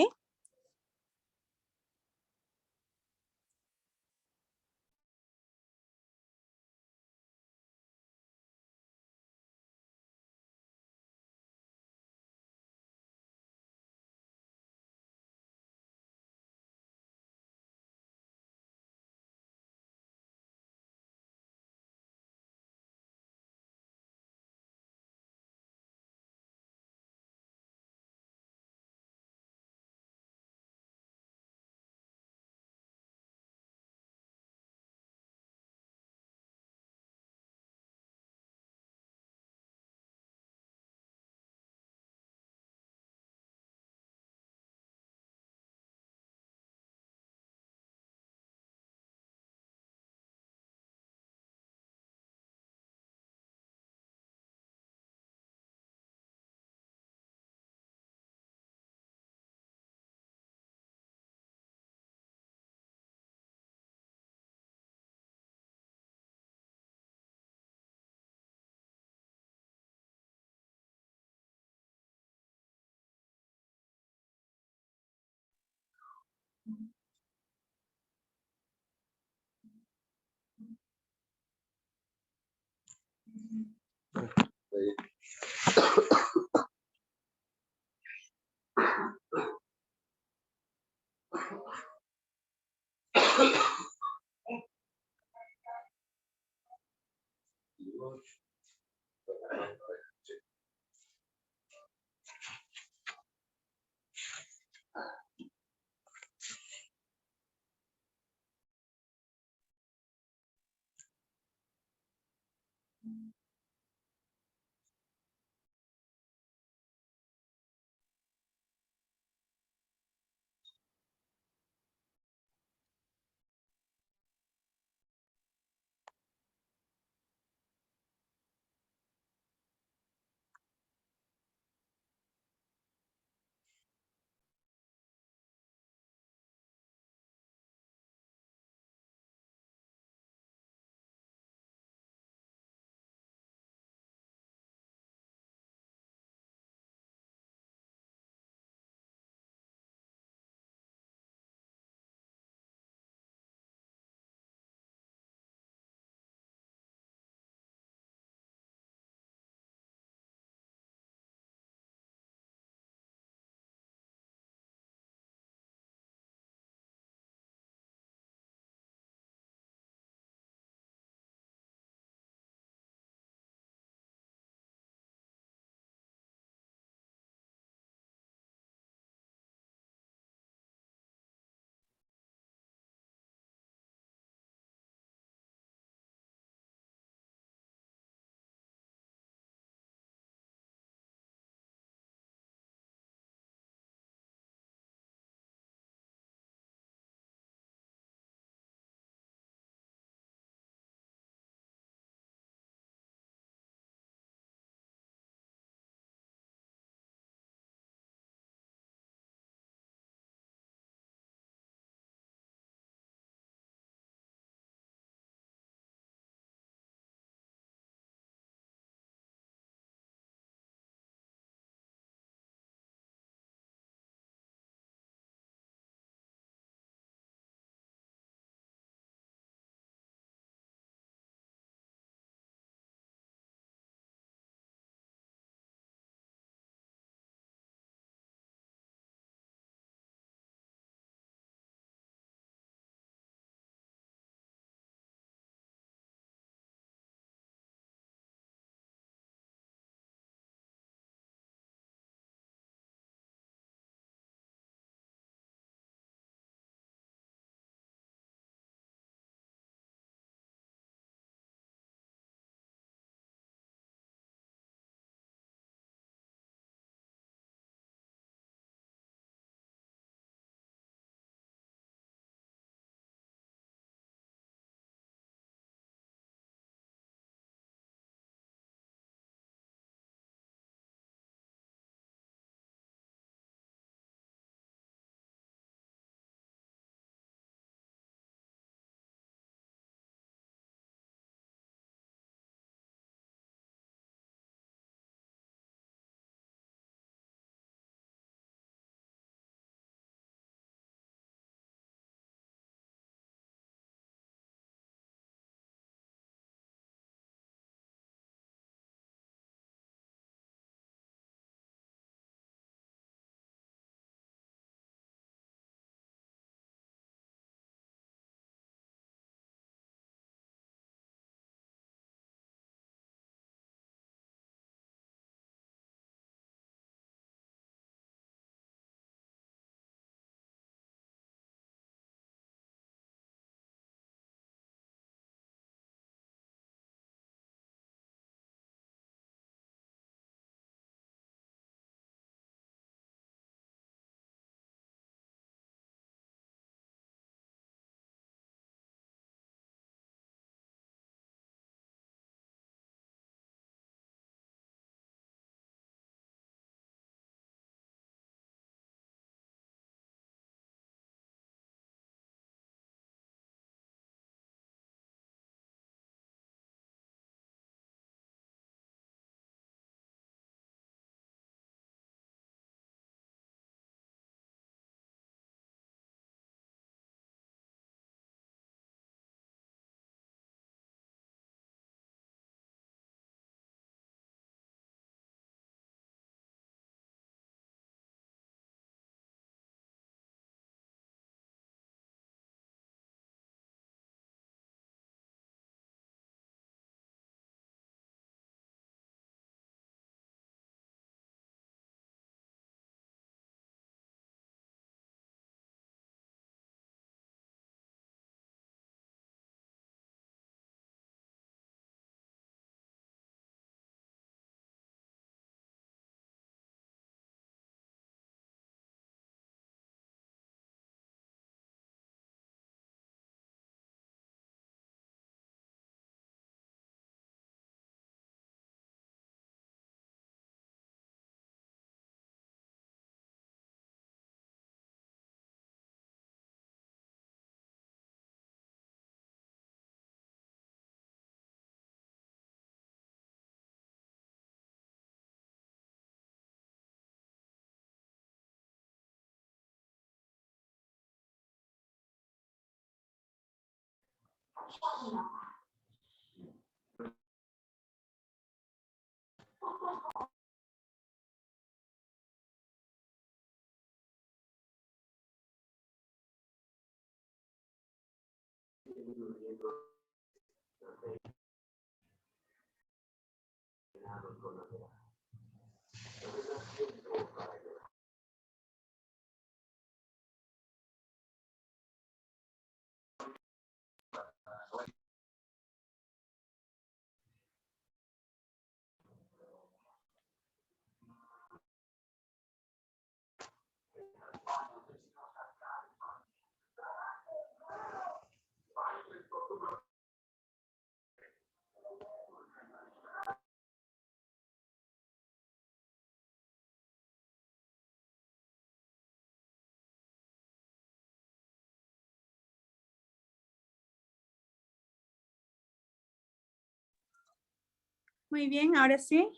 Muy bien, ahora sí,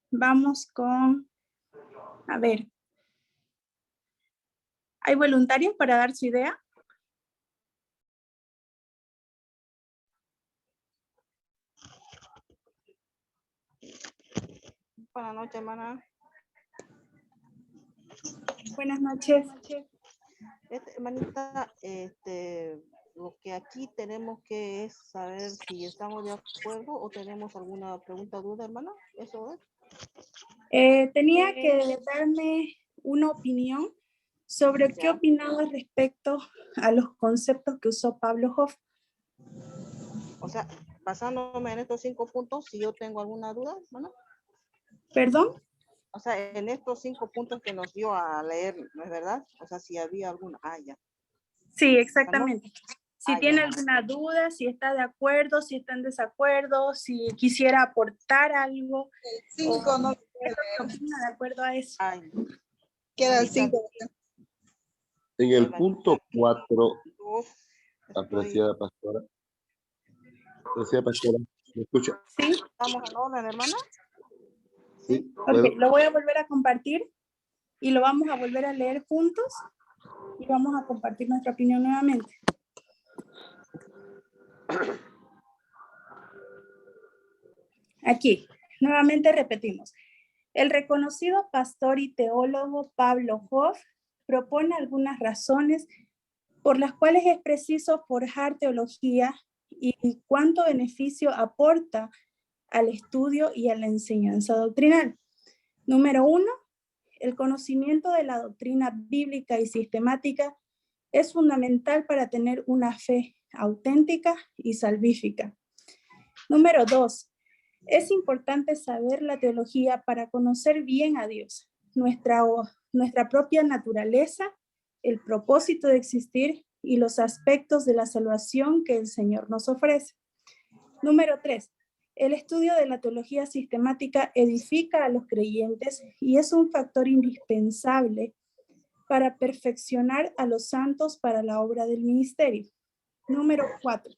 vamos con, a ver, ¿hay voluntarios para dar su idea? Buenas noches, hermana. Buenas noches. Hermanita, lo que aquí tenemos que es saber si estamos de acuerdo o tenemos alguna pregunta o duda, hermana. ¿Eso es? Tenía que darme una opinión sobre qué opinaba respecto a los conceptos que usó Pablo Hoff. O sea, basándome en estos 5 puntos, si yo tengo alguna duda, hermana. ¿Perdón? O sea, en estos 5 puntos que nos dio a leer, ¿no es verdad? O sea, si había alguna... ya. Sí, exactamente. Si tiene ya. alguna duda, si está de acuerdo, si está en desacuerdo, si quisiera aportar algo. 5 no. ¿Qué opina de acuerdo a eso? Queda el 5. En el punto 4, apreciada pastora, ¿me escucha? Sí. ¿Estamos en orden, hermana? Sí. Okay, lo voy a volver a compartir y lo vamos a volver a leer juntos y vamos a compartir nuestra opinión nuevamente. Aquí, nuevamente repetimos. El reconocido pastor y teólogo Pablo Hoff propone algunas razones por las cuales es preciso forjar teología y cuánto beneficio aporta al estudio y a la enseñanza doctrinal. Número 1, el conocimiento de la doctrina bíblica y sistemática es fundamental para tener una fe auténtica y salvífica. Número 2, es importante saber la teología para conocer bien a Dios, nuestra propia naturaleza, el propósito de existir y los aspectos de la salvación que el Señor nos ofrece. Número 3, el estudio de la teología sistemática edifica a los creyentes y es un factor indispensable para perfeccionar a los santos para la obra del ministerio. Número 4,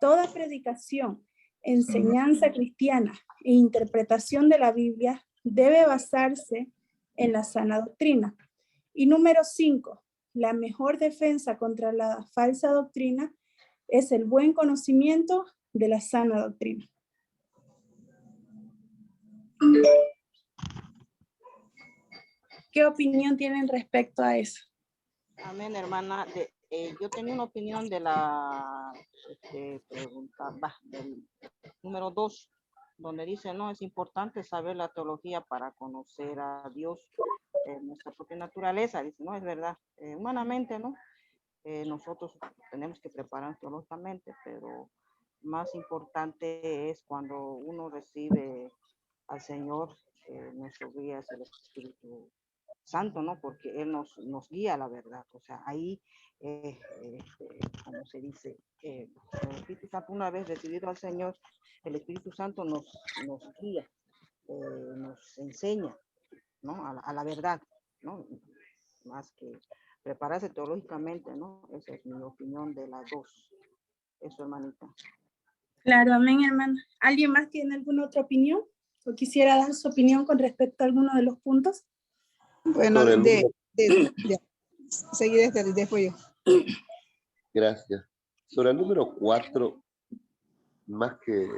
toda predicación, enseñanza cristiana e interpretación de la Biblia debe basarse en la sana doctrina. Y número 5, la mejor defensa contra la falsa doctrina es el buen conocimiento de la sana doctrina. ¿Qué opinión tienen respecto a eso? Amén, hermana. Yo tenía una opinión de la pregunta, del número 2, donde dice, no, es importante saber la teología para conocer a Dios, nuestra propia naturaleza. Dice, no, es verdad. Humanamente, ¿no? Nosotros tenemos que preparar teológicamente, pero más importante es cuando uno recibe al Señor, nuestro guía es el Espíritu Santo, ¿no? Porque Él nos guía a la verdad. O sea, ahí, como se dice, el Espíritu Santo, una vez recibido al Señor, el Espíritu Santo nos guía, nos enseña, ¿no? A la verdad, ¿no? Más que prepararse teológicamente, ¿no? Esa es mi opinión de las 2. Eso, hermanita. Claro, amén, hermana. ¿Alguien más tiene alguna otra opinión? ¿O quisiera dar su opinión con respecto a alguno de los puntos? Bueno, seguir después yo. Gracias. Sobre el número 4, más que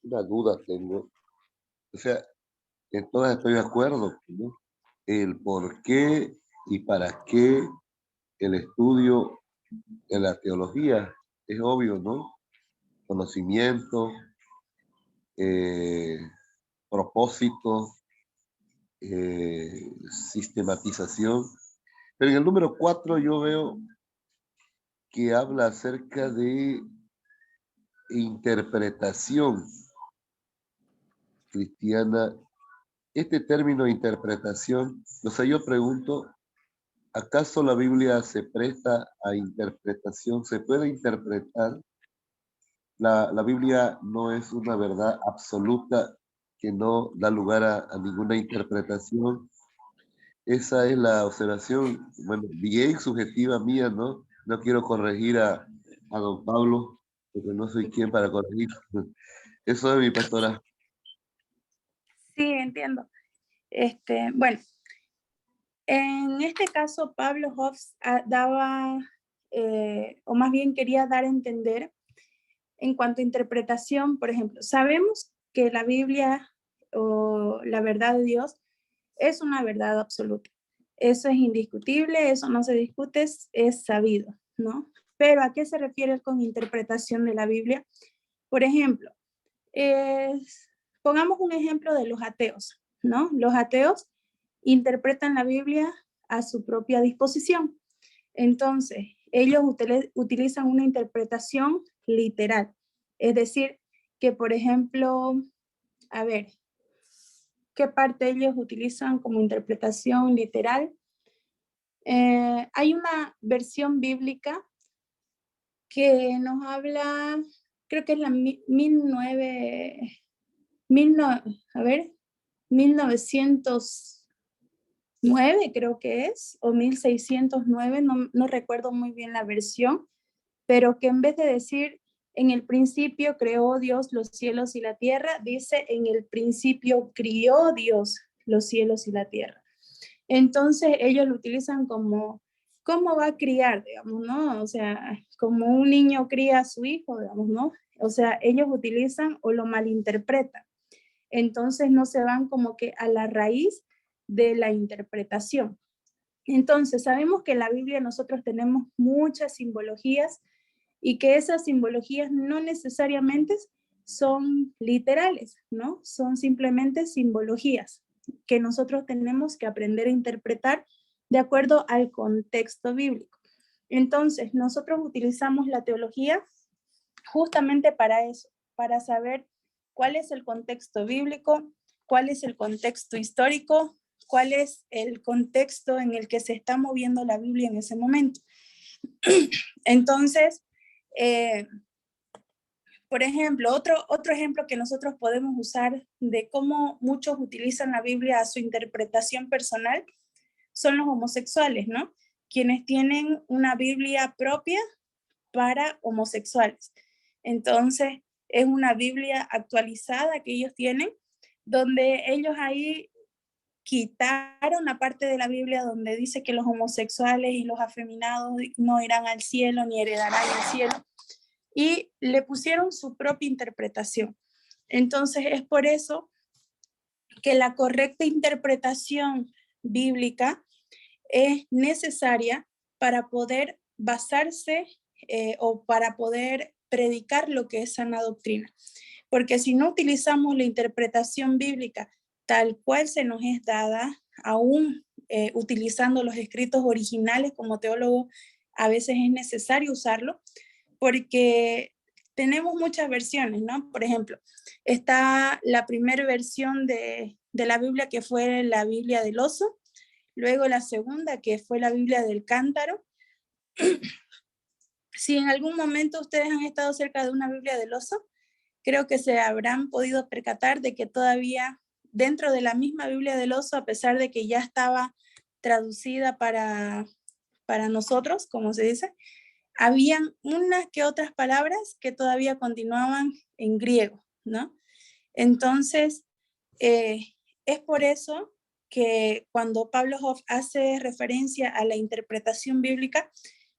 una duda tengo. O sea, en todas estoy de acuerdo, ¿no? El por qué y para qué el estudio de la teología es obvio, ¿no? Conocimiento, propósito, sistematización. Pero en el número 4 yo veo que habla acerca de interpretación cristiana. Este término interpretación, o sea, yo pregunto, ¿acaso la Biblia se presta a interpretación? ¿Se puede interpretar? La Biblia no es una verdad absoluta que no da lugar a ninguna interpretación. Esa es la observación, bueno, bien subjetiva mía, ¿no? No quiero corregir a don Pablo, porque no soy quien para corregir. Eso es mi pastora. Sí, entiendo. Bueno, en este caso, Pablo Hobbes daba, o más bien quería dar a entender en cuanto a interpretación, por ejemplo, sabemos que la Biblia o la verdad de Dios es una verdad absoluta. Eso es indiscutible, eso no se discute, es sabido, ¿no? Pero ¿a qué se refiere con interpretación de la Biblia? Por ejemplo, pongamos un ejemplo de los ateos, ¿no? Los ateos interpretan la Biblia a su propia disposición. Entonces, ellos utilizan una interpretación literal. Es decir, que por ejemplo, a ver, ¿qué parte ellos utilizan como interpretación literal? Hay una versión bíblica que nos habla, creo que es la 1909, creo que es, o 1609, no recuerdo muy bien la versión, pero que en vez de decir en el principio creó Dios los cielos y la tierra, dice en el principio crió Dios los cielos y la tierra. Entonces ellos lo utilizan como, ¿cómo va a criar, digamos, no? O sea, como un niño cría a su hijo, digamos, ¿no? O sea, ellos utilizan o lo malinterpretan. Entonces no se van como que a la raíz de la interpretación. Entonces, sabemos que en la Biblia nosotros tenemos muchas simbologías y que esas simbologías no necesariamente son literales, ¿no? Son simplemente simbologías que nosotros tenemos que aprender a interpretar de acuerdo al contexto bíblico. Entonces, nosotros utilizamos la teología justamente para eso, para saber cuál es el contexto bíblico, cuál es el contexto histórico, cuál es el contexto en el que se está moviendo la Biblia en ese momento. Entonces, por ejemplo, otro ejemplo que nosotros podemos usar de cómo muchos utilizan la Biblia a su interpretación personal son los homosexuales, ¿no? Quienes tienen una Biblia propia para homosexuales. Entonces, es una Biblia actualizada que ellos tienen, donde ellos ahí quitaron la parte de la Biblia donde dice que los homosexuales y los afeminados no irán al cielo ni heredarán el cielo, y le pusieron su propia interpretación. Entonces, es por eso que la correcta interpretación bíblica es necesaria para poder basarse o para poder predicar lo que es sana doctrina. Porque si no utilizamos la interpretación bíblica tal cual se nos es dada, aún utilizando los escritos originales como teólogo, a veces es necesario usarlo, porque tenemos muchas versiones, ¿no? Por ejemplo, está la primera versión de la Biblia, que fue la Biblia del oso, luego la segunda, que fue la Biblia del cántaro. Si en algún momento ustedes han estado cerca de una Biblia del oso, creo que se habrán podido percatar de que todavía dentro de la misma Biblia del oso, a pesar de que ya estaba traducida para nosotros, como se dice, habían unas que otras palabras que todavía continuaban en griego, ¿no? Entonces, es por eso que cuando Pablo Hoff hace referencia a la interpretación bíblica,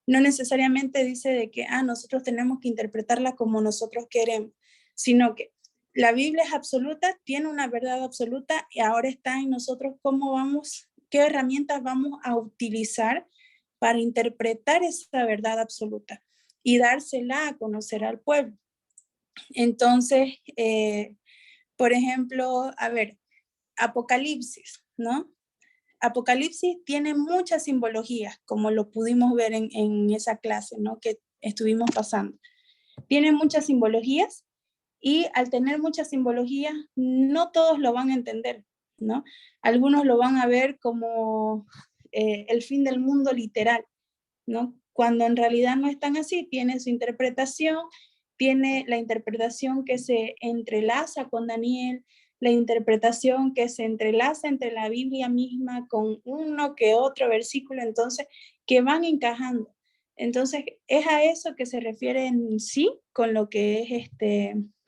no necesariamente dice de que nosotros tenemos que interpretarla como nosotros queremos, sino que la Biblia es absoluta, tiene una verdad absoluta y ahora está en nosotros qué herramientas vamos a utilizar para interpretar esa verdad absoluta y dársela a conocer al pueblo. Entonces, por ejemplo, Apocalipsis, ¿no? Apocalipsis tiene muchas simbologías, como lo pudimos ver en esa clase, ¿no? Que estuvimos pasando. Tiene muchas simbologías y al tener muchas simbologías, no todos lo van a entender, ¿no? Algunos lo van a ver como el fin del mundo literal, ¿no? Cuando en realidad no es tan así, tiene su interpretación, tiene la interpretación que se entrelaza con Daniel, la interpretación que se entrelaza entre la Biblia misma con uno que otro versículo, entonces, que van encajando. Entonces, es a eso que se refiere en sí con lo que es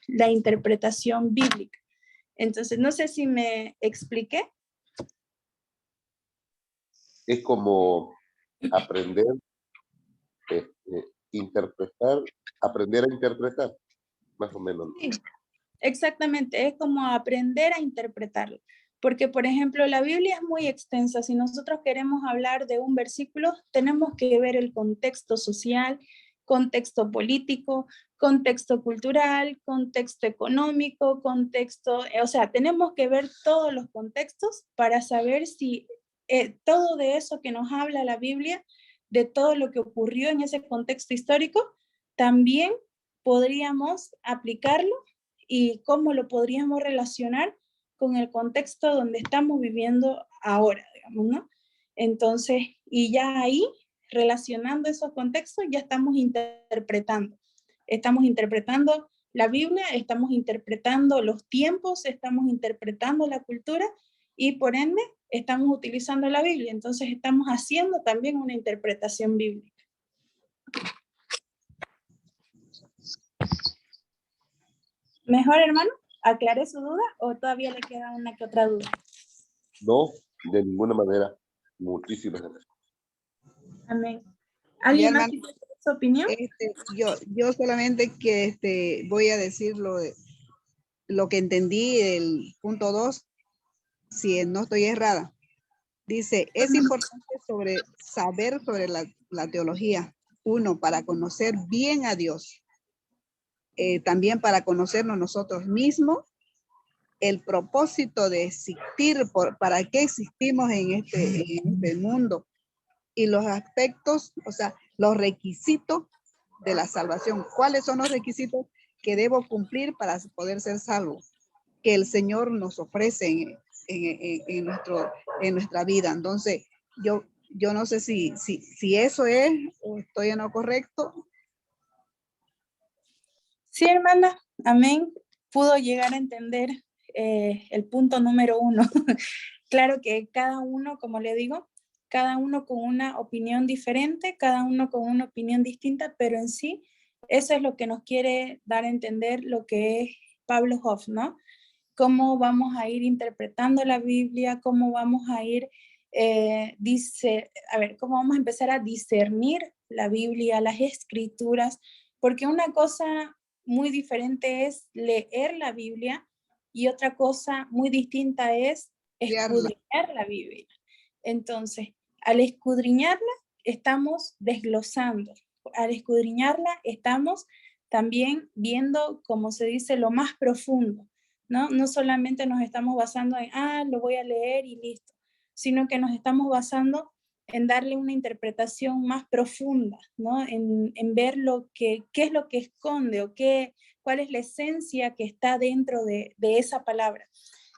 la interpretación bíblica. Entonces, no sé si me expliqué. Es como aprender, interpretar, aprender a interpretar, más o menos. Sí, exactamente, es como aprender a interpretarlo. Porque, por ejemplo, la Biblia es muy extensa. Si nosotros queremos hablar de un versículo, tenemos que ver el contexto social, contexto político, contexto cultural, contexto económico, o sea, tenemos que ver todos los contextos para saber si todo de eso que nos habla la Biblia, de todo lo que ocurrió en ese contexto histórico, también podríamos aplicarlo y cómo lo podríamos relacionar con el contexto donde estamos viviendo ahora, digamos, ¿no? Entonces, y ya ahí, relacionando esos contextos, ya estamos interpretando. Estamos interpretando la Biblia, estamos interpretando los tiempos, estamos interpretando la cultura y por ende estamos utilizando la Biblia. Entonces estamos haciendo también una interpretación bíblica. ¿Mejor, hermano? ¿Aclaré su duda o todavía le queda una que otra duda? No, de ninguna manera. Muchísimas gracias. Amén. ¿Alguien más hermano, tiene su opinión? Yo solamente que voy a decir lo que entendí del punto 2, si no estoy errada. Dice, es importante saber sobre la teología. Uno, para conocer bien a Dios. También para conocernos nosotros mismos, el propósito de existir, para qué existimos en este mundo, y los aspectos, o sea, los requisitos de la salvación. ¿Cuáles son los requisitos que debo cumplir para poder ser salvo? Que el Señor nos ofrece en nuestra vida. Entonces, yo no sé si eso es o estoy en lo correcto. Sí, hermana, amén. Pudo llegar a entender el punto número 1. Claro que cada uno, como le digo, cada uno con una opinión diferente, cada uno con una opinión distinta, pero en sí, eso es lo que nos quiere dar a entender lo que es Pablo Hoff, ¿no? Cómo vamos a ir interpretando la Biblia, cómo vamos a ir, cómo vamos a empezar a discernir la Biblia, las escrituras, porque una cosa muy diferente es leer la Biblia y otra cosa muy distinta es escudriñar la Biblia. Entonces, al escudriñarla, estamos desglosando. Al escudriñarla, estamos también viendo, como se dice, lo más profundo, ¿no? No solamente nos estamos basando en, lo voy a leer y listo, sino que nos estamos basando en darle una interpretación más profunda, ¿no? En ver qué es lo que esconde o cuál es la esencia que está dentro de esa palabra.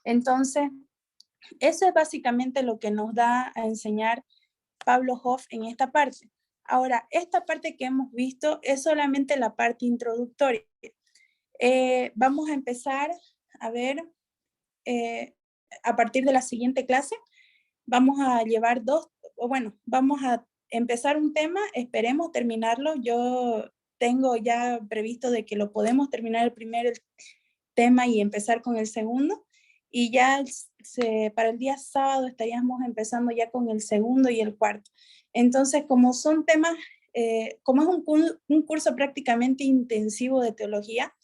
Entonces, eso es básicamente lo que nos da a enseñar Pablo Hoff en esta parte. Ahora, esta parte que hemos visto es solamente la parte introductoria. Vamos a empezar a ver, a partir de la siguiente clase, vamos a llevar vamos a empezar un tema, esperemos terminarlo. Yo tengo ya previsto de que lo podemos terminar el primer tema y empezar con el segundo. Y ya para el día sábado estaríamos empezando ya con el segundo y el cuarto. Entonces, como son temas como es un curso prácticamente intensivo de teología,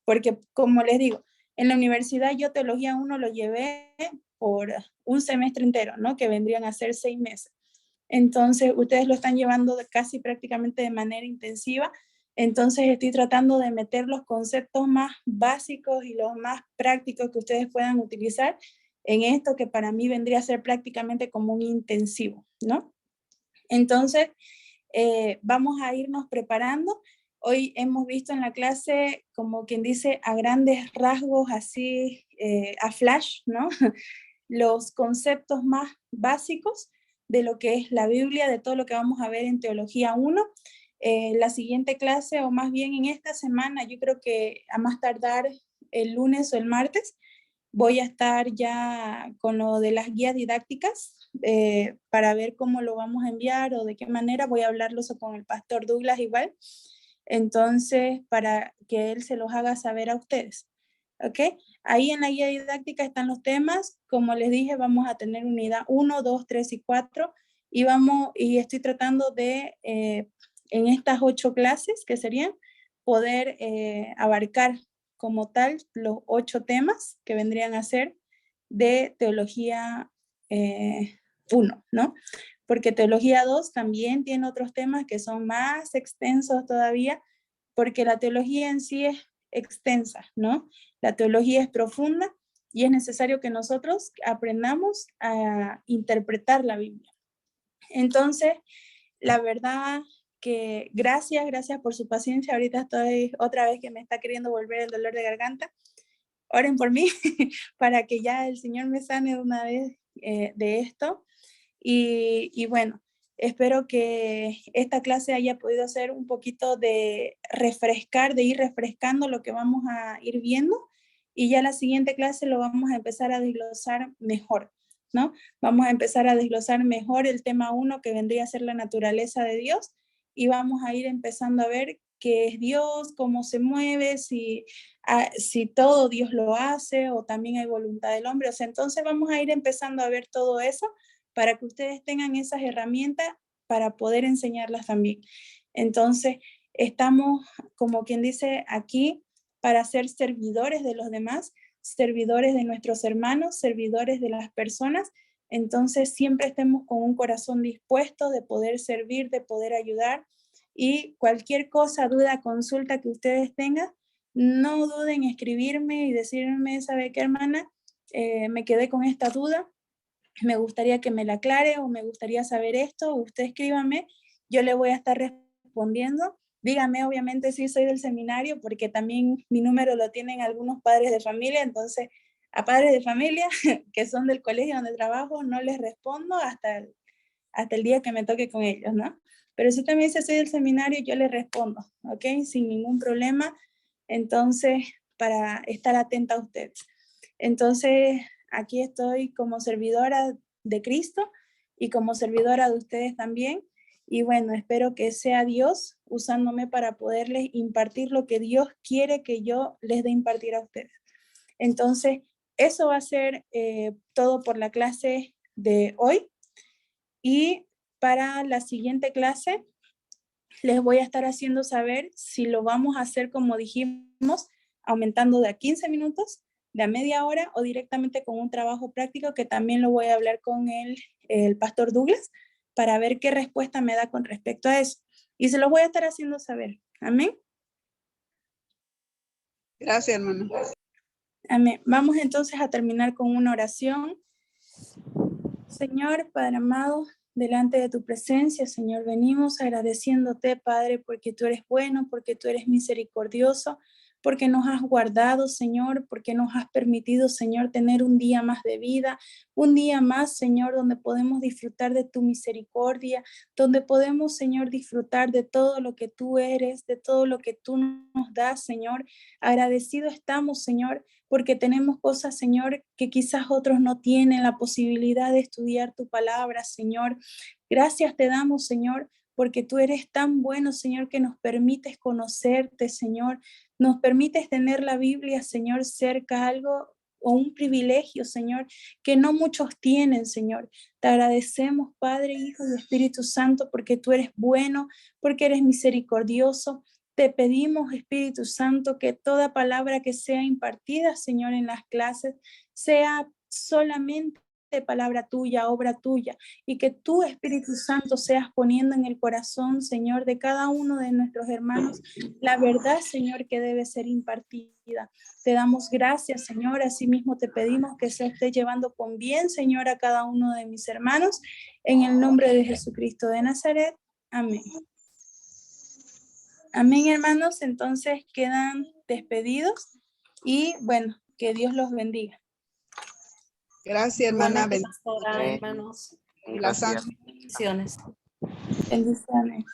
porque como les digo, en la universidad yo teología 1 lo llevé por un semestre entero, ¿no? Que vendrían a ser 6 meses. Entonces, ustedes lo están llevando casi prácticamente de manera intensiva. Entonces, estoy tratando de meter los conceptos más básicos y los más prácticos que ustedes puedan utilizar en esto que para mí vendría a ser prácticamente como un intensivo, ¿no? Entonces, vamos a irnos preparando. Hoy hemos visto en la clase, como quien dice, a grandes rasgos, así, a flash, ¿no? Los conceptos más básicos de lo que es la Biblia, de todo lo que vamos a ver en Teología 1. La siguiente clase, o más bien en esta semana, yo creo que a más tardar el lunes o el martes, voy a estar ya con lo de las guías didácticas para ver cómo lo vamos a enviar o de qué manera. Voy a hablarlo con el pastor Douglas igual. Entonces, para que él se los haga saber a ustedes. ¿Ok? Ahí en la guía didáctica están los temas. Como les dije, vamos a tener unidad 1, 2, 3 y 4. Y estoy tratando de, en estas 8 clases que serían, poder abarcar como tal los 8 temas que vendrían a ser de teología 1, ¿no? Porque teología 2 también tiene otros temas que son más extensos todavía, porque la teología en sí es extensa, ¿no? La teología es profunda y es necesario que nosotros aprendamos a interpretar la Biblia. Entonces, la verdad que gracias por su paciencia. Ahorita estoy otra vez que me está queriendo volver el dolor de garganta. Oren por mí para que ya el Señor me sane de una vez de esto. Y bueno, espero que esta clase haya podido hacer un poquito de refrescar, de ir refrescando lo que vamos a ir viendo, y ya la siguiente clase lo vamos a empezar a desglosar mejor, ¿no? Vamos a empezar a desglosar mejor el tema 1, que vendría a ser la naturaleza de Dios, y vamos a ir empezando a ver qué es Dios, cómo se mueve, si todo Dios lo hace o también hay voluntad del hombre. O sea, entonces vamos a ir empezando a ver todo eso para que ustedes tengan esas herramientas para poder enseñarlas también. Entonces, estamos, como quien dice, aquí para ser servidores de los demás, servidores de nuestros hermanos, servidores de las personas. Entonces, siempre estemos con un corazón dispuesto de poder servir, de poder ayudar, y cualquier cosa, duda, consulta que ustedes tengan, no duden en escribirme y decirme, ¿sabe qué, hermana? Me quedé con esta duda, me gustaría que me la aclare, o me gustaría saber esto. Usted escríbame, yo le voy a estar respondiendo. Dígame, obviamente, si soy del seminario, porque también mi número lo tienen algunos padres de familia. Entonces, a padres de familia que son del colegio donde trabajo, no les respondo hasta el día que me toque con ellos, ¿no? Pero si también soy del seminario, yo les respondo, ¿ok? Sin ningún problema. Entonces, para estar atenta a ustedes. Entonces, aquí estoy como servidora de Cristo y como servidora de ustedes también. Y bueno, espero que sea Dios usándome para poderles impartir lo que Dios quiere que yo les dé impartir a ustedes. Entonces, eso va a ser todo por la clase de hoy. Y para la siguiente clase, les voy a estar haciendo saber si lo vamos a hacer como dijimos, aumentando de a 15 minutos, de a media hora, o directamente con un trabajo práctico, que también lo voy a hablar con el pastor Douglas para ver qué respuesta me da con respecto a eso. Y se lo voy a estar haciendo saber. Amén. Gracias, hermano. Amén. Vamos entonces a terminar con una oración. Señor, Padre amado, delante de tu presencia, Señor, venimos agradeciéndote, Padre, porque tú eres bueno, porque tú eres misericordioso, porque nos has guardado, Señor, porque nos has permitido, Señor, tener un día más de vida, un día más, Señor, donde podemos disfrutar de tu misericordia, donde podemos, Señor, disfrutar de todo lo que tú eres, de todo lo que tú nos das, Señor. Agradecido estamos, Señor, porque tenemos cosas, Señor, que quizás otros no tienen la posibilidad de estudiar tu palabra, Señor. Gracias te damos, Señor, porque tú eres tan bueno, Señor, que nos permites conocerte, Señor. Nos permites tener la Biblia, Señor, cerca, algo o un privilegio, Señor, que no muchos tienen, Señor. Te agradecemos, Padre, Hijo y Espíritu Santo, porque tú eres bueno, porque eres misericordioso. Te pedimos, Espíritu Santo, que toda palabra que sea impartida, Señor, en las clases, sea solamente palabra tuya, obra tuya, y que tú, Espíritu Santo, seas poniendo en el corazón, Señor, de cada uno de nuestros hermanos la verdad, Señor, que debe ser impartida. Te damos gracias, Señor. Asimismo te pedimos que se esté llevando con bien, Señor, a cada uno de mis hermanos, en el nombre de Jesucristo de Nazaret. Amén. Amén, hermanos. Entonces quedan despedidos y bueno, que Dios los bendiga. Gracias, hermana. Igualmente, pastora, hermanos. La santa. Bendiciones. Bendiciones.